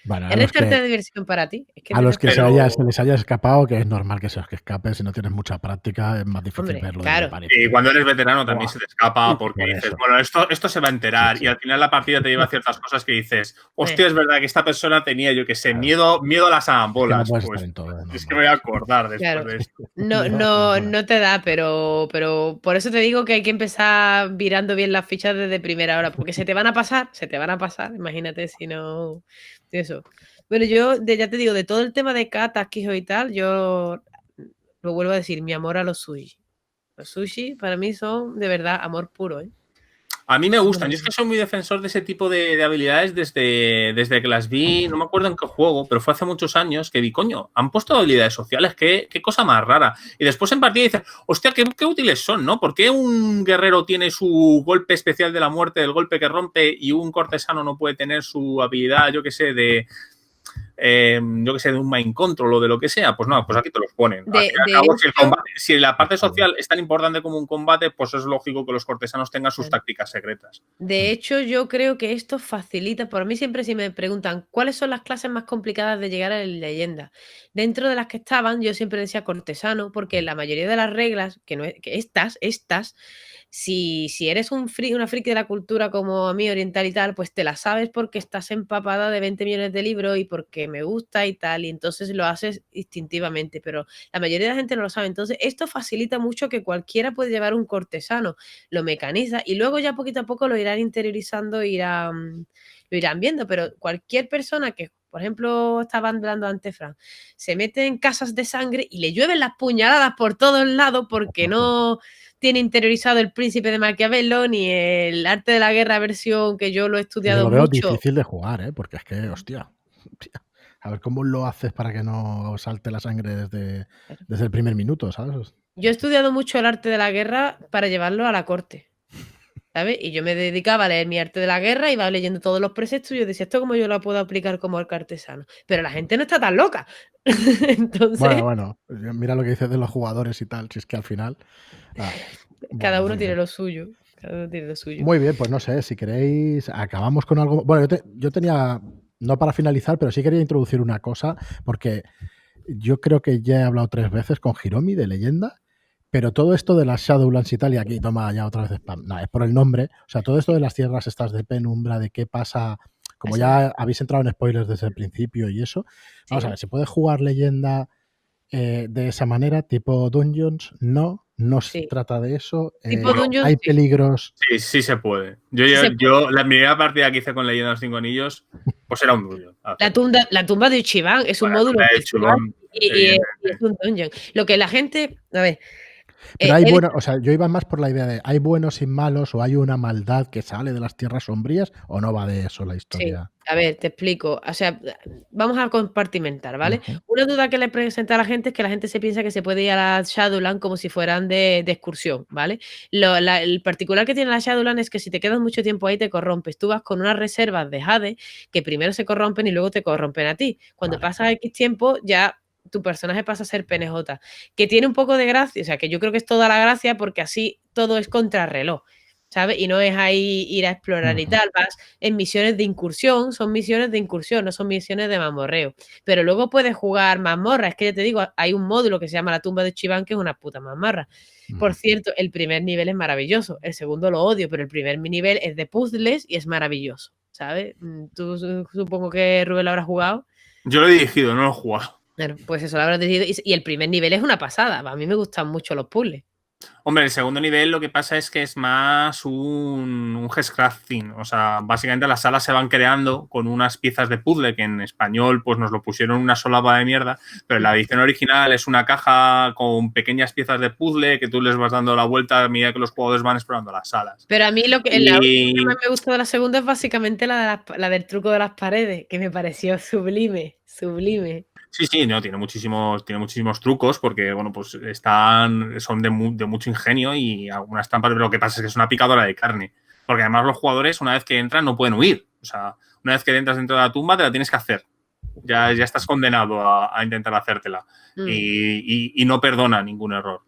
restarte de diversión para ti. Es que a los que se les haya escapado, que es normal que se os escape, si no tienes mucha práctica es más difícil verlo. Claro. Y cuando eres veterano también se te escapa porque dices, bueno, esto se va a enterar y al final la partida te lleva a ciertas cosas que dices, hostia, es verdad que esta persona tenía, yo qué sé, miedo a las ambolas. Es que me voy a acordar después de esto. No te da, pero por eso te digo que hay que empezar virando bien las fichas desde primera hora, porque se te van a pasar, imagínate si no... Eso. Bueno, yo ya te digo, de todo el tema de katas, Kijo y tal, yo lo vuelvo a decir, mi amor a los sushi. Los sushi para mí son de verdad amor puro, ¿eh? A mí me gustan. Yo es que soy muy defensor de ese tipo de habilidades desde que las vi, no me acuerdo en qué juego, pero fue hace muchos años que vi, coño, han puesto habilidades sociales, qué cosa más rara. Y después en partida dices, hostia, qué útiles son, ¿no? ¿Por qué un guerrero tiene su golpe especial de la muerte, el golpe que rompe, y un cortesano no puede tener su habilidad, yo qué sé, de un mind control o de lo que sea? Pues no, pues aquí te los ponen. Al fin y al cabo, si la parte social es tan importante como un combate, pues es lógico que los cortesanos tengan sus tácticas secretas. De hecho, yo creo que esto facilita, por mí siempre si me preguntan cuáles son las clases más complicadas de llegar a la leyenda. Dentro de las que estaban, yo siempre decía cortesano, porque la mayoría de las reglas, que estas, si eres una friki de la cultura como a mí, oriental y tal, pues te la sabes porque estás empapada de 20 millones de libros y porque me gusta y tal, y entonces lo haces instintivamente, pero la mayoría de la gente no lo sabe. Entonces, esto facilita mucho que cualquiera puede llevar un cortesano, lo mecaniza y luego ya poquito a poco lo irán interiorizando, lo irán viendo, pero cualquier persona que, por ejemplo, estaba hablando antes, Fran, se mete en casas de sangre y le llueven las puñaladas por todos lados porque no tiene interiorizado El Príncipe de Maquiavelo ni el Arte de la Guerra versión, que yo lo he estudiado Yo lo veo mucho. difícil de jugar, porque es que, hostia, a ver cómo lo haces para que no salte la sangre desde el primer minuto, ¿sabes? Yo he estudiado mucho el Arte de la Guerra para llevarlo a la corte, ¿sabes? Y yo me dedicaba a leer mi Arte de la Guerra, iba leyendo todos los preceptos y yo decía, ¿esto cómo yo lo puedo aplicar como artesano? Pero la gente no está tan loca. Entonces, Bueno, mira lo que dices de los jugadores y tal, si es que al final... cada uno muy tiene bien. lo suyo. Cada uno tiene lo suyo. Muy bien, pues no sé, si queréis, acabamos con algo... Bueno, yo tenía, no para finalizar, pero sí quería introducir una cosa, porque yo creo que ya he hablado 3 veces con Hiromi de Leyenda, pero todo esto de las Shadowlands y tal, y aquí toma ya otra vez spam, no, es por el nombre, o sea, todo esto de las tierras estas de penumbra, de qué pasa, como ya habéis entrado en spoilers desde el principio y eso, vamos a ver, ¿se puede jugar Leyenda de esa manera, tipo Dungeons? No se trata de eso. Tipo Dungeons, hay peligros. Sí se puede. Yo la primera partida que hice con Leyenda de los 5 Anillos, pues era un dungeon. La tumba de Ichiban es un módulo y es un dungeon. Lo que la gente, a ver, pero hay buenos, o sea, yo iba más por la idea de ¿hay buenos y malos o hay una maldad que sale de las tierras sombrías o no va de eso la historia? Sí, a ver, te explico. O sea, vamos a compartimentar, ¿vale? Una duda que le presenta a la gente es que la gente se piensa que se puede ir a la Shadowland como si fueran de excursión, ¿vale? El particular que tiene la Shadowland es que si te quedas mucho tiempo ahí te corrompes. Tú vas con unas reservas de jade que primero se corrompen y luego te corrompen a ti. Cuando pasas X tiempo ya tu personaje pasa a ser PNJ, que tiene un poco de gracia, o sea, que yo creo que es toda la gracia porque así todo es contrarreloj, ¿sabes? Y no es ahí ir a explorar y tal, vas en misiones de incursión, son misiones de incursión, no son misiones de mamorreo, pero luego puedes jugar mazmorra, es que ya te digo, hay un módulo que se llama la tumba de Ichiban que es una puta mazmorra. Por cierto, el primer nivel es maravilloso, el segundo lo odio, pero el primer nivel es de puzzles y es maravilloso, ¿sabes? Tú supongo que Rubén lo habrás jugado. Yo lo he dirigido, no lo he jugado. Claro, pues eso lo habrás dirigido. Y el primer nivel es una pasada. A mí me gustan mucho los puzzles. Hombre, el segundo nivel lo que pasa es que es más un Hexcrafting. O sea, básicamente las salas se van creando con unas piezas de puzzle que en español pues nos lo pusieron una solapa de mierda, pero en la edición original es una caja con pequeñas piezas de puzzle que tú les vas dando la vuelta a medida que los jugadores van explorando las salas. Pero a mí la que más me gustó de la segunda es básicamente la del truco de las paredes, que me pareció sublime. Sí, no, tiene muchísimos trucos porque, bueno, pues son de mucho ingenio y algunas trampas, pero lo que pasa es que es una picadora de carne. Porque además los jugadores, una vez que entran, no pueden huir. O sea, una vez que entras dentro de la tumba, te la tienes que hacer. Ya estás condenado a intentar hacértela. Y no perdona ningún error.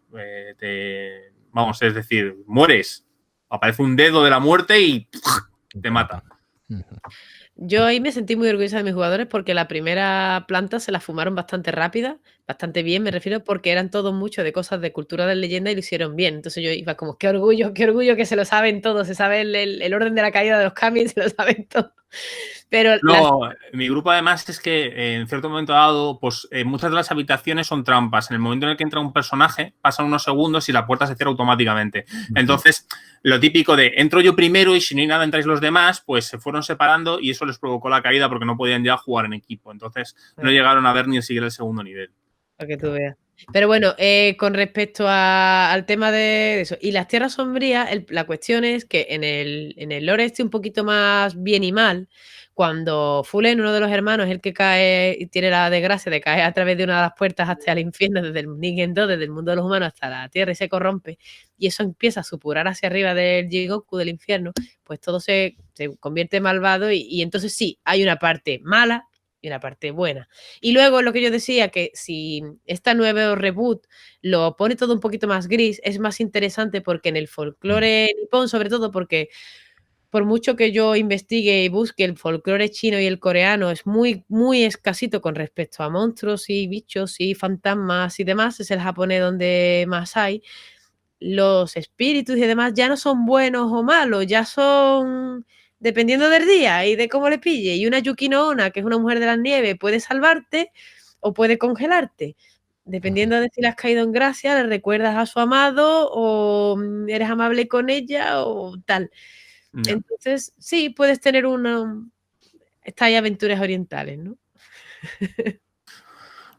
Vamos, es decir, mueres. Aparece un dedo de la muerte y te mata. Yo ahí me sentí muy orgullosa de mis jugadores porque la primera planta se la fumaron bastante rápida, bastante bien, me refiero, porque eran todos muchos de cosas de cultura de leyenda y lo hicieron bien. Entonces yo iba como, qué orgullo que se lo saben todos, se sabe el orden de la caída de los cambios, se lo saben todos. Pero mi grupo además es que en cierto momento dado, pues muchas de las habitaciones son trampas. En el momento en el que entra un personaje, pasan unos segundos y la puerta se cierra automáticamente. Entonces, lo típico de entro yo primero y si no hay nada entráis los demás, pues se fueron separando y eso les provocó la caída porque no podían ya jugar en equipo. Entonces, no llegaron a ver ni siquiera el segundo nivel. Para que tú veas. Pero bueno, con respecto al tema de eso, y las tierras sombrías, la cuestión es que en el lore un poquito más bien y mal, cuando Fulen, uno de los hermanos, es el que cae y tiene la desgracia de caer a través de una de las puertas hasta el infierno, desde el Ningen-Do, desde el mundo de los humanos hasta la tierra, y se corrompe, y eso empieza a supurar hacia arriba del Jigoku, del infierno, pues todo se convierte en malvado, y entonces sí, hay una parte mala y una parte buena. Y luego lo que yo decía, que si esta nuevo reboot lo pone todo un poquito más gris, es más interesante porque en el folclore nipón, sobre todo porque por mucho que yo investigue y busque, el folclore chino y el coreano es muy, muy escasito con respecto a monstruos y bichos y fantasmas y demás, es el japonés donde más hay. Los espíritus y demás ya no son buenos o malos, ya son dependiendo del día y de cómo le pille. Y una Yuki no Onna, que es una mujer de la nieve, puede salvarte o puede congelarte. Dependiendo de si le has caído en gracia, le recuerdas a su amado o eres amable con ella o tal. Ya. Entonces, sí, puedes tener estas aventuras orientales, ¿no?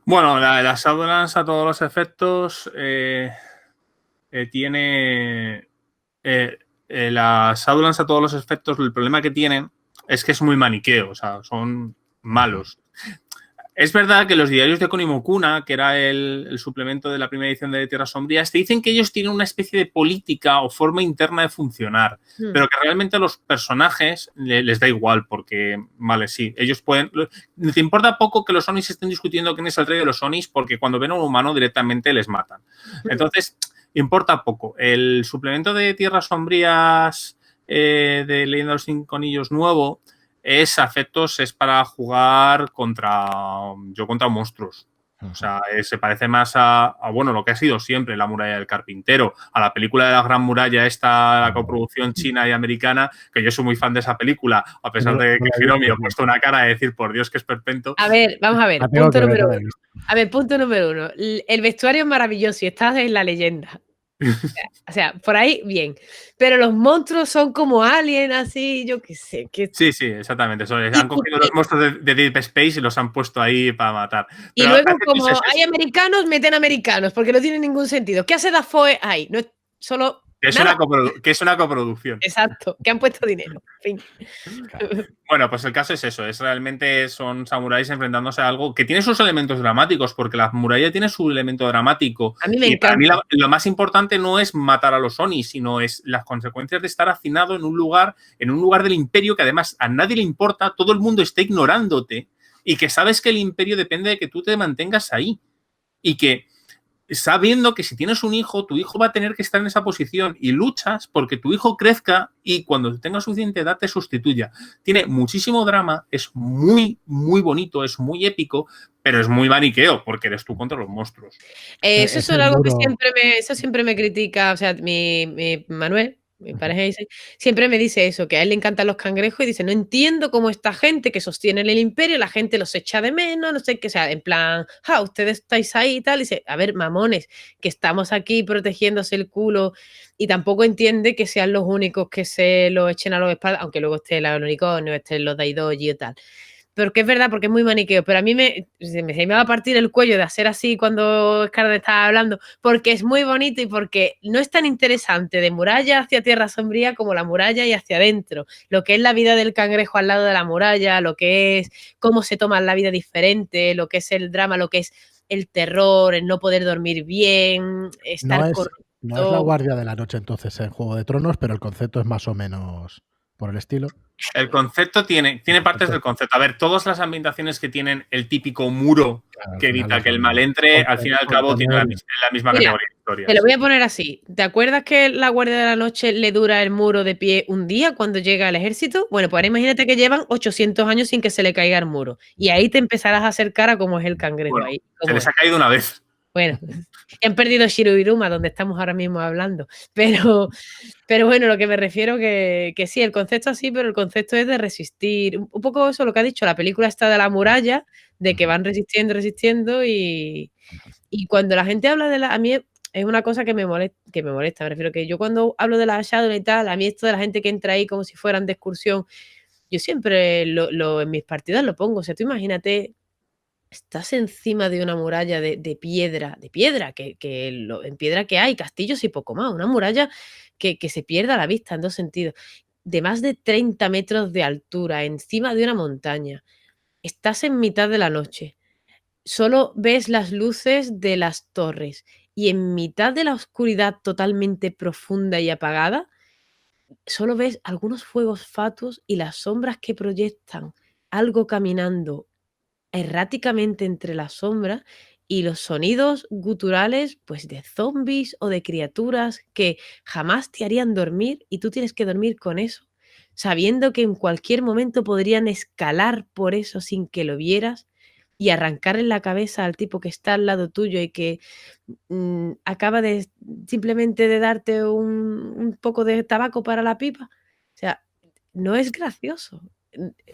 Bueno, la Shadowlands a todos los efectos tiene... la Shadowlands a todos los efectos, el problema que tienen es que es muy maniqueo, o sea, son malos. Es verdad que los diarios de Konimokuna, que era el suplemento de la primera edición de Tierras Sombrías, te dicen que ellos tienen una especie de política o forma interna de funcionar, pero que realmente a los personajes les da igual, porque, vale, sí, ellos pueden... Te importa poco que los Onis estén discutiendo quién es el rey de los Onis, porque cuando ven a un humano directamente les matan. Entonces, importa poco. El suplemento de Tierras Sombrías de Leyenda de los Cinco Anillos nuevo es para jugar contra monstruos. O sea, se parece más bueno, lo que ha sido siempre la muralla del carpintero, a la película de la Gran Muralla, la coproducción china y americana, que yo soy muy fan de esa película, a pesar de que Hiromi ha puesto una cara de decir, por Dios, que esperpento. A ver, vamos a ver, punto número uno. A ver, punto número uno. El vestuario es maravilloso y está en la leyenda. O sea, por ahí, bien. Pero los monstruos son como alien, así, yo qué sé. Sí, exactamente. Han cogido los monstruos de Deep Space y los han puesto ahí para matar. Y luego, como hay americanos, meten americanos, porque no tiene ningún sentido. ¿Qué hace Dafoe ahí? No es solo... Que es una coproducción. Exacto, que han puesto dinero. En fin. Bueno, pues el caso es eso, realmente son samuráis enfrentándose a algo que tiene sus elementos dramáticos, porque la muralla tiene su elemento dramático. A mí me encanta. Para mí lo más importante no es matar a los Onis, sino es las consecuencias de estar hacinado en un lugar del imperio que además a nadie le importa, todo el mundo está ignorándote y que sabes que el imperio depende de que tú te mantengas ahí y que sabiendo que si tienes un hijo, tu hijo va a tener que estar en esa posición y luchas porque tu hijo crezca y cuando tenga suficiente edad te sustituya. Tiene muchísimo drama, es muy, muy bonito, es muy épico, pero es muy maniqueo porque eres tú contra los monstruos. Eso es algo que siempre me critica, o sea, mi Manuel, mi pareja, siempre me dice eso, que a él le encantan los cangrejos y dice, no entiendo cómo esta gente que sostiene el imperio, la gente los echa de menos, no sé qué, o sea, en plan, ustedes estáis ahí y tal, y dice, a ver, mamones, que estamos aquí protegiéndose el culo y tampoco entiende que sean los únicos que se lo echen a los espaldas, aunque luego esté el unicornio, estén los Daidoji y tal. Pero que es verdad, porque es muy maniqueo. Pero a mí se me va a partir el cuello de hacer así cuando Scarlett estaba hablando, porque es muy bonito y porque no es tan interesante de muralla hacia tierra sombría como la muralla y hacia adentro. Lo que es la vida del cangrejo al lado de la muralla, lo que es cómo se toma la vida diferente, lo que es el drama, lo que es el terror, el no poder dormir bien, estar correcto. No es la Guardia de la Noche entonces en Juego de Tronos, pero el concepto es más o menos por el estilo. El concepto tiene partes del concepto. A ver, todas las ambientaciones que tienen el típico muro que evita que el mal entre, al fin y al cabo tiene la misma categoría de historias. Te lo voy a poner así. ¿Te acuerdas que la Guardia de la Noche le dura el muro de pie un día cuando llega el ejército? Bueno, pues ahora imagínate que llevan 800 años sin que se le caiga el muro. Y ahí te empezarás a acercar a cómo es el cangrejo. Bueno, ahí, se les ha caído una vez. Bueno, han perdido Shirobiruma, donde estamos ahora mismo hablando. Pero bueno, lo que me refiero que sí, el concepto así, pero el concepto es de resistir. Un poco eso lo que ha dicho la película esta de la muralla, de que van resistiendo y cuando la gente habla a mí es una cosa que me molesta. Me refiero que yo cuando hablo de la Shadowlands y tal, a mí esto de la gente que entra ahí como si fueran de excursión, yo siempre en mis partidas lo pongo. O sea, tú imagínate estás encima de una muralla de piedra, en piedra que hay castillos y poco más, una muralla que se pierde a la vista en dos sentidos, de más de 30 metros de altura, encima de una montaña. Estás en mitad de la noche, solo ves las luces de las torres y en mitad de la oscuridad totalmente profunda y apagada, solo ves algunos fuegos fatuos y las sombras que proyectan algo caminando erráticamente entre las sombras y los sonidos guturales, pues de zombies o de criaturas que jamás te harían dormir y tú tienes que dormir con eso, sabiendo que en cualquier momento podrían escalar por eso sin que lo vieras y arrancar en la cabeza al tipo que está al lado tuyo y que acaba de simplemente de darte un poco de tabaco para la pipa. O sea, no es gracioso,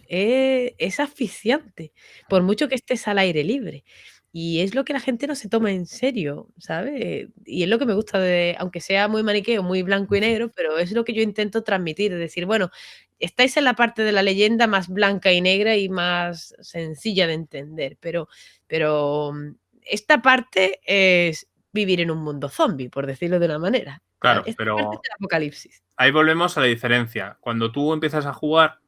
es asfixiante, por mucho que estés al aire libre. Y es lo que la gente no se toma en serio, ¿sabes? Y es lo que me gusta de, aunque sea muy maniqueo, muy blanco y negro, pero es lo que yo intento transmitir, es decir, bueno, estáis en la parte de la leyenda más blanca y negra y más sencilla de entender, pero esta parte es vivir en un mundo zombie, por decirlo de una manera. Claro, Esta parte es pero el apocalipsis. ahí volvemos a la diferencia. Cuando tú empiezas a jugar,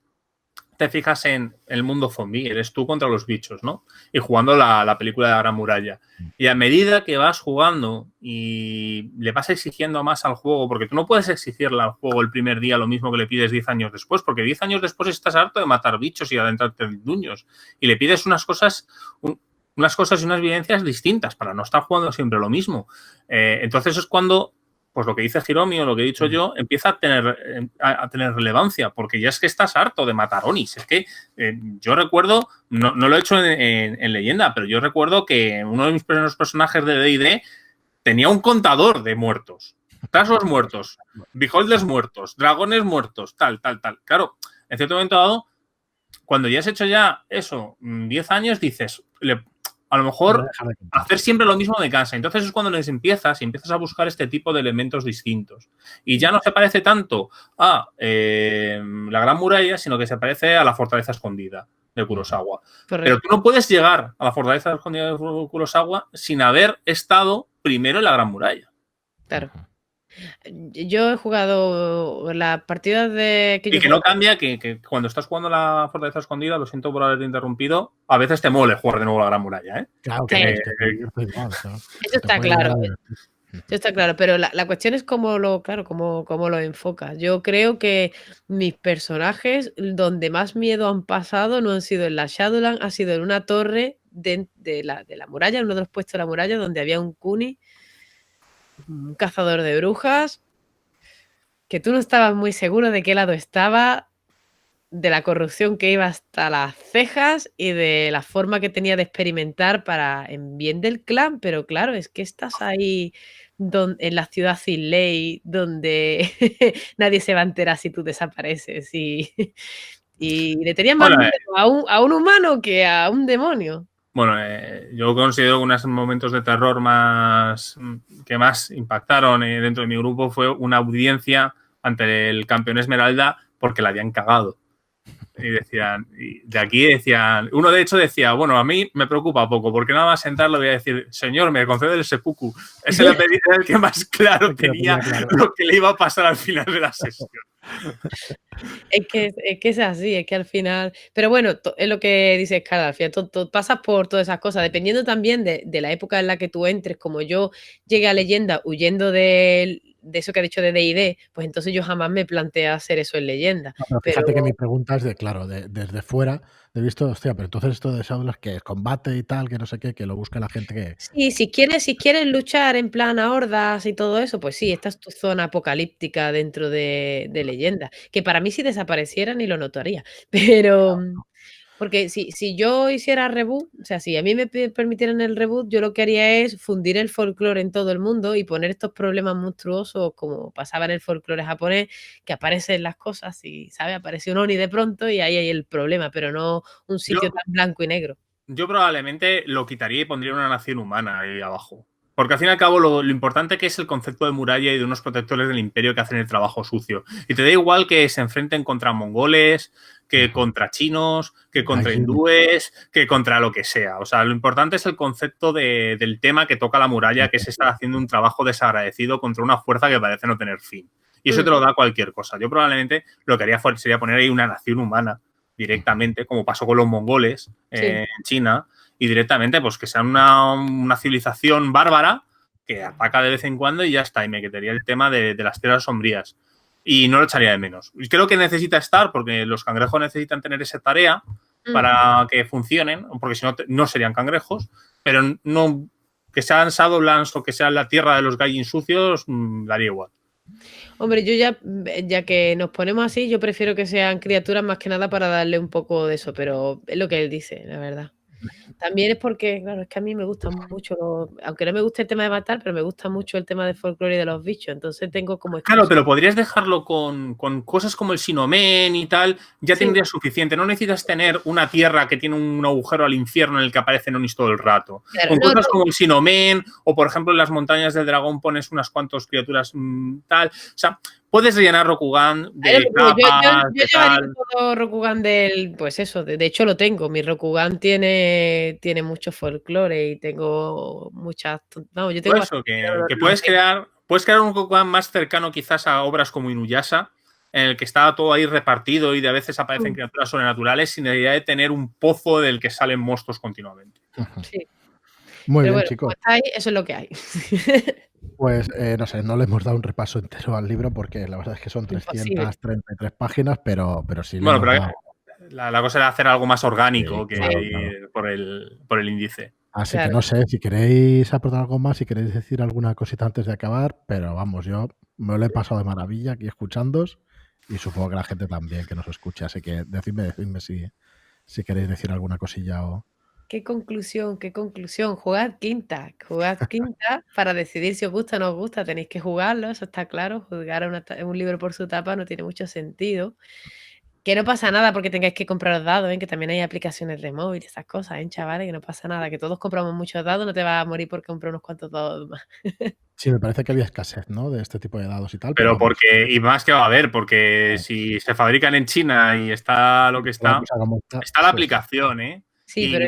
te fijas en el mundo zombie, eres tú contra los bichos, ¿no? Y jugando la película de la Gran Muralla. Y a medida que vas jugando y le vas exigiendo más al juego, porque tú no puedes exigirle al juego el primer día lo mismo que le pides 10 años después, porque 10 años después estás harto de matar bichos y adentrarte en duños. Y le pides unas cosas y unas vivencias distintas para no estar jugando siempre lo mismo. Entonces es cuando pues lo que dice Hiromi o lo que he dicho yo empieza a tener relevancia, porque ya es que estás harto de matar Onis. Es que yo recuerdo, no lo he hecho en Leyenda, pero yo recuerdo que uno de mis primeros personajes de D&D tenía un contador de muertos. Tasos muertos, beholders muertos, dragones muertos, tal. Claro, en cierto momento dado, cuando ya has hecho ya eso, 10 años, dices, a lo mejor hacer siempre lo mismo de casa. Entonces es cuando les empiezas a buscar este tipo de elementos distintos. Y ya no se parece tanto a la Gran Muralla, sino que se parece a la Fortaleza Escondida de Kurosawa. Correcto. Pero tú no puedes llegar a la Fortaleza Escondida de Kurosawa sin haber estado primero en la Gran Muralla. Claro. Yo he jugado las partidas de... Y que no cambia que cuando estás jugando la Fortaleza Escondida, lo siento por haberte interrumpido, a veces te mole jugar de nuevo la Gran Muralla, ¿eh? Claro, Sí. Eso está claro. Eso está claro, pero la cuestión es cómo lo enfocas. Yo creo que mis personajes, donde más miedo han pasado, no han sido en la Shadowland, ha sido en una torre de la muralla, en uno de los puestos de la muralla, donde había un Kuni, un cazador de brujas, que tú no estabas muy seguro de qué lado estaba, de la corrupción que iba hasta las cejas y de la forma que tenía de experimentar para en bien del clan, pero claro, es que estás ahí en la ciudad sin ley, donde nadie se va a enterar si tú desapareces y le tenías más miedo a un humano que a un demonio. Bueno, yo considero que unos momentos de terror que más impactaron dentro de mi grupo fue una audiencia ante el campeón Esmeralda porque la habían cagado. Y decían, uno de hecho decía, bueno, a mí me preocupa poco, porque nada más sentarlo voy a decir, señor, me concede el seppuku. Ese era el que más claro tenía lo que le iba a pasar al final de la sesión. Es que es así, es que al final... Pero bueno, es lo que dice Carla, al final pasas por todas esas cosas, dependiendo también de la época en la que tú entres. Como yo llegué a Leyenda huyendo de eso que ha dicho de D&D, pues entonces yo jamás me planteé hacer eso en Leyenda. No, pero fíjate que mi pregunta es desde fuera, he visto, hostia, pero entonces esto de Shadowlands, que es combate y tal, que no sé qué, que lo busca la gente que... Sí, si quieres luchar en plan a hordas y todo eso, pues sí, esta es tu zona apocalíptica dentro de Leyenda, que para mí si desapareciera ni lo notaría, pero... Porque si yo hiciera reboot, o sea, si a mí me permitieran el reboot, yo lo que haría es fundir el folclore en todo el mundo y poner estos problemas monstruosos como pasaba en el folclore japonés, que aparecen las cosas y, ¿sabes? Aparece un Oni de pronto y ahí hay el problema, pero no un sitio tan blanco y negro. Yo probablemente lo quitaría y pondría una nación humana ahí abajo. Porque al fin y al cabo lo importante que es el concepto de muralla y de unos protectores del imperio que hacen el trabajo sucio. Y te da igual que se enfrenten contra mongoles, que contra chinos, que contra hindúes, que contra lo que sea. O sea, lo importante es el concepto del tema que toca la muralla, que es estar haciendo un trabajo desagradecido contra una fuerza que parece no tener fin. Y eso te lo da cualquier cosa. Yo probablemente lo que haría sería poner ahí una nación humana directamente, como pasó con los mongoles en China, y directamente pues que sea una civilización bárbara que ataca de vez en cuando y ya está. Y me quedaría el tema de las tierras sombrías. Y no lo echaría de menos. Y creo que necesita estar, porque los cangrejos necesitan tener esa tarea para que funcionen, porque si no, no serían cangrejos, pero no que sean Shadowlands o que sea la tierra de los Gaijin sucios, daría igual. Hombre, yo ya que nos ponemos así, yo prefiero que sean criaturas más que nada para darle un poco de eso, pero es lo que él dice, la verdad. También es porque, claro, es que a mí me gusta mucho, aunque no me guste el tema de matar, pero me gusta mucho el tema de folclore y de los bichos, entonces tengo como excusa. Claro, pero podrías dejarlo con cosas como el Sinomen y tal, ya tendrías suficiente. No necesitas tener una tierra que tiene un agujero al infierno en el que aparecen Onis todo el rato. Claro, con cosas como el Sinomen, o por ejemplo en las montañas del dragón pones unas cuantas criaturas tal. O sea, puedes rellenar Rokugan de capas, yo llevaría todo Rokugan del, pues eso, de hecho lo tengo. Mi Rokugan tiene mucho folclore y tengo muchas. No, yo tengo eso, que puedes crear un Rokugan más cercano quizás a obras como Inuyasha, en el que está todo ahí repartido y de a veces aparecen criaturas sobrenaturales sin necesidad de tener un pozo del que salen monstruos continuamente. Sí. Muy pero bien, bueno, chicos. como está ahí, eso es lo que hay. Pues no sé, no le hemos dado un repaso entero al libro porque la verdad es que son 333 páginas, pero sí le hemos dado. La cosa era hacer algo más orgánico que ir por el índice. Así que no sé, si queréis aportar algo más, si queréis decir alguna cosita antes de acabar, pero vamos, yo me lo he pasado de maravilla aquí escuchándoos y supongo que la gente también que nos escuche, así que decidme si queréis decir alguna cosilla o... Qué conclusión. Jugad quinta para decidir si os gusta o no os gusta. Tenéis que jugarlo, eso está claro. Juzgar a un libro por su tapa no tiene mucho sentido. Que no pasa nada porque tengáis que comprar dados, que también hay aplicaciones de móvil, esas cosas, chavales, que no pasa nada, que todos compramos muchos dados, no te vas a morir por comprar unos cuantos dados más. Sí, me parece que había escasez, ¿no? De este tipo de dados y tal. Pero porque, y más que va a haber, porque si se fabrican en China y está lo que está la aplicación, ¿eh? Sí, pero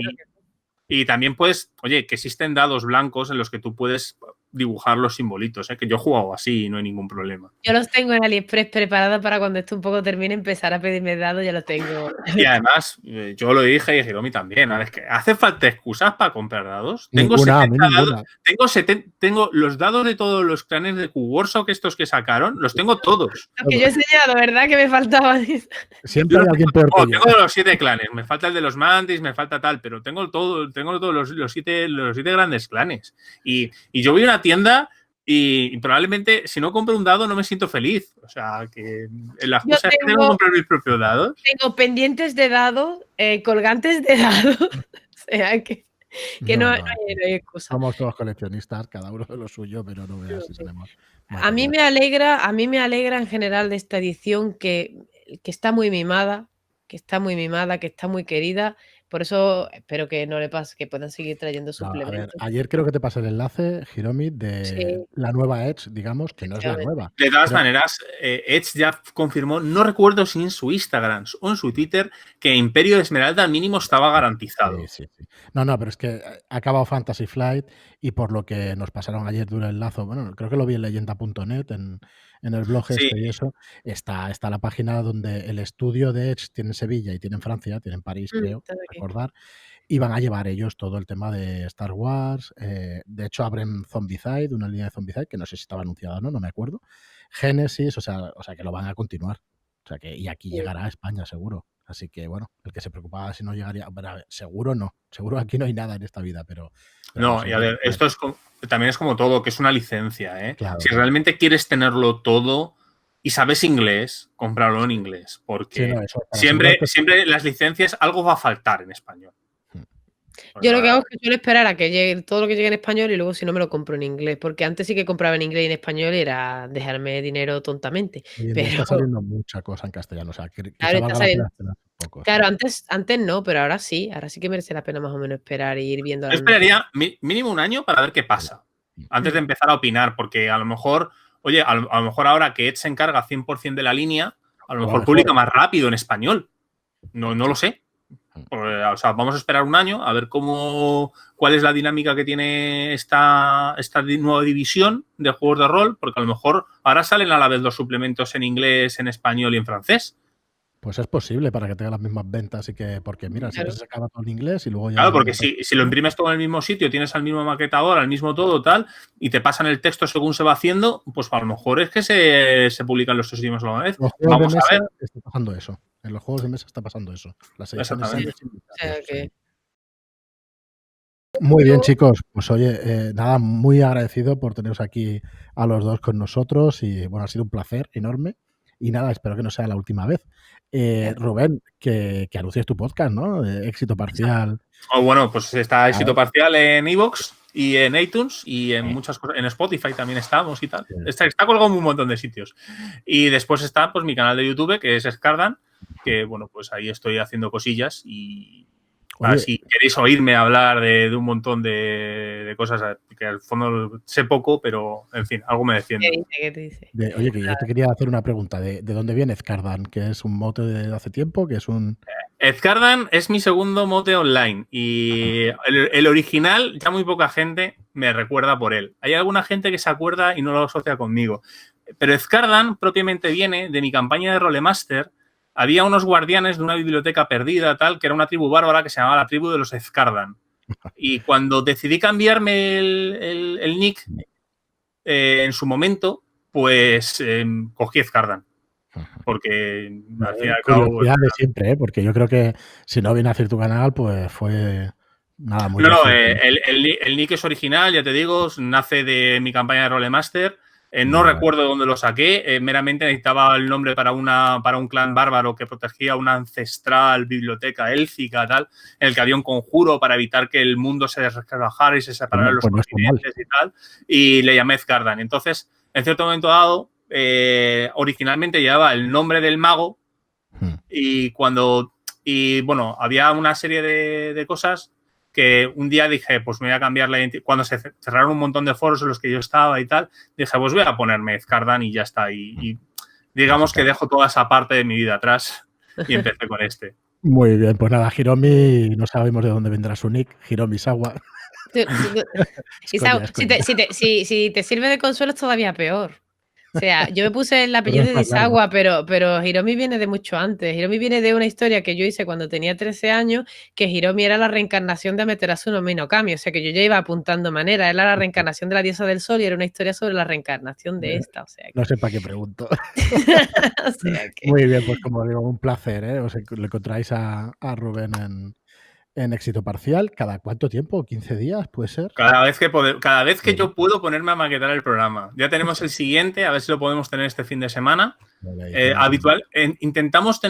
y también puedes, oye, que existen dados blancos en los que tú puedes dibujar los simbolitos, ¿eh? Que yo he jugado así y no hay ningún problema. Yo los tengo en AliExpress preparados para cuando esto un poco termine empezar a pedirme dados, ya los tengo. Y además, yo lo dije y Hiromi también, ¿no? Es que hace falta excusas para comprar dados. Ninguna. Tengo los dados de todos los clanes de Q-Workshop estos que sacaron, los tengo todos. Los que yo he enseñado, ¿verdad? Que me faltaban. Siempre hay alguien peor que yo. Tengo los 7 clanes, me falta el de los Mantis, me falta tal, pero tengo todos los 7 grandes clanes. Y yo voy a una tienda y probablemente si no compro un dado no me siento feliz. O sea, que la excusa es que tengo que comprar mis propios dados. Tengo pendientes de dados, colgantes de dados. O sea, que no hay excusa. Somos todos coleccionistas, cada uno de lo suyo, pero no veas si tenemos... A mí me alegra en general de esta edición que está muy mimada, que está muy querida. Por eso espero que no le pase, que puedan seguir trayendo suplementos. A ver, ayer creo que te pasé el enlace, Hiromi, de la nueva Edge, digamos, que no es la nueva. De todas maneras, Edge ya confirmó, no recuerdo si en su Instagram o en su Twitter, que Imperio de Esmeralda mínimo estaba garantizado. Sí. No, pero es que ha acabado Fantasy Flight y por lo que nos pasaron ayer de un enlace, bueno, creo que lo vi en leyenda.net, en el blog y eso, está la página donde el estudio de Edge tiene en Sevilla y tiene en Francia, tiene en París, creo, recordar, y van a llevar ellos todo el tema de Star Wars. De hecho, abren Zombicide, una línea de Zombicide, que no sé si estaba anunciada o no me acuerdo. Genesis, o sea que lo van a continuar. O sea que, y aquí llegará a España, seguro. Así que, bueno, el que se preocupaba si no llegaría... Bueno, a ver, seguro no. Seguro aquí no hay nada en esta vida, pero no, y a ver, esto también es como todo, que es una licencia, ¿eh? Claro. Si realmente quieres tenerlo todo y sabes inglés, cómpralo en inglés, porque siempre las licencias algo va a faltar en español. Yo lo que hago es que suelo esperar a que llegue todo lo que llegue en español y luego si no me lo compro en inglés, porque antes sí que compraba en inglés y en español y era dejarme dinero tontamente. Pero está saliendo mucha cosa en castellano, o sea, claro, antes no, pero ahora sí que merece la pena más o menos esperar e ir viendo. Yo esperaría mínimo un año para ver qué pasa. antes de empezar a opinar, porque a lo mejor, oye, a lo mejor ahora que Ed se encarga 100% de la línea, a lo mejor publica más rápido en español. No lo sé. O sea, vamos a esperar un año a ver cuál es la dinámica que tiene esta nueva división de juegos de rol, porque a lo mejor ahora salen a la vez los suplementos en inglés, en español y en francés. Pues es posible para que tenga las mismas ventas y que, porque mira, siempre se acaba todo en inglés y luego ya... Claro, porque si lo imprimes todo en el mismo sitio, tienes al mismo maquetador, al mismo todo, tal, y te pasan el texto según se va haciendo, pues a lo mejor es que se publican los dos idiomas a la vez. Vamos a ver. Está pasando eso. En los juegos de mesa está pasando eso. Las ediciones Muy bien, chicos. Pues oye, nada, muy agradecido por teneros aquí a los dos con nosotros y bueno, ha sido un placer enorme. Y nada, espero que no sea la última vez. Rubén, que anuncies tu podcast, ¿no? Éxito Parcial. Bueno, pues está Éxito Parcial en iVoox y en iTunes y en muchas cosas. En Spotify también estamos y tal. Está colgado en un montón de sitios. Y después está pues mi canal de YouTube, que es Scardan, que bueno, pues ahí estoy haciendo cosillas y... Oye, si queréis oírme hablar de un montón de cosas que al fondo sé poco, pero en fin, algo me defiende. ¿Qué te dice? Oye, que yo te quería hacer una pregunta. ¿De dónde viene Scardan? ¿Que es un mote de hace tiempo? ¿Que es un...? Scardan es mi segundo mote online y el original ya muy poca gente me recuerda por él. Hay alguna gente que se acuerda y no lo asocia conmigo. Pero Scardan propiamente viene de mi campaña de Rolemaster. Había unos guardianes de una biblioteca perdida, tal, que era una tribu bárbara que se llamaba la tribu de los Scardan. Y cuando decidí cambiarme el nick, en su momento, pues cogí Scardan. Porque al fin y al cabo... de siempre, ¿eh? Porque yo creo que si no viene a hacer tu canal, pues fue nada muy... No, el nick es original, ya te digo, nace de mi campaña de Rolemaster. No recuerdo de dónde lo saqué, meramente necesitaba el nombre para un clan bárbaro que protegía una ancestral biblioteca élfica, tal, en el que había un conjuro para evitar que el mundo se desrajara y se separara los continentes y tal, y le llamé Scardan. Entonces, en cierto momento dado, originalmente llevaba el nombre del mago y bueno, había una serie de cosas que un día dije, pues me voy a cambiar la identidad. Cuando se cerraron un montón de foros en los que yo estaba y tal, dije, pues voy a ponerme Scardan y ya está. Y digamos que dejo toda esa parte de mi vida atrás y empecé con este. Muy bien, pues nada, Hiromi, no sabemos de dónde vendrá su nick, Hiromi Sawa. Si te sirve de consuelo es todavía peor. O sea, yo me puse el apellido de Isawa, pero Hiromi viene de mucho antes. Hiromi viene de una historia que yo hice cuando tenía 13 años, que Hiromi era la reencarnación de Amaterasu no Minokami. O sea, que yo ya iba apuntando manera. Era la reencarnación de la diosa del sol y era una historia sobre la reencarnación de esta. O sea, que... No sé para qué pregunto. O sea que... Muy bien, pues como digo, un placer, ¿eh? Os le encontráis a Rubén en Éxito Parcial. ¿Cada cuánto tiempo? ¿15 días? ¿Puede ser? Cada vez que yo puedo ponerme a maquetar el programa. Ya tenemos el siguiente, a ver si lo podemos tener este fin de semana. Intentamos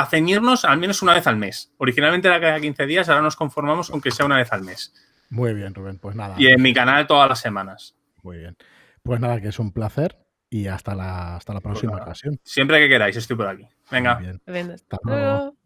ceñirnos al menos una vez al mes. Originalmente era cada 15 días, ahora nos conformamos con que sea una vez al mes. Muy bien, Rubén, pues nada. Y en mi canal todas las semanas. Muy bien. Pues nada, que es un placer y hasta la próxima ocasión. Siempre que queráis, estoy por aquí. Venga. Muy bien. Hasta luego.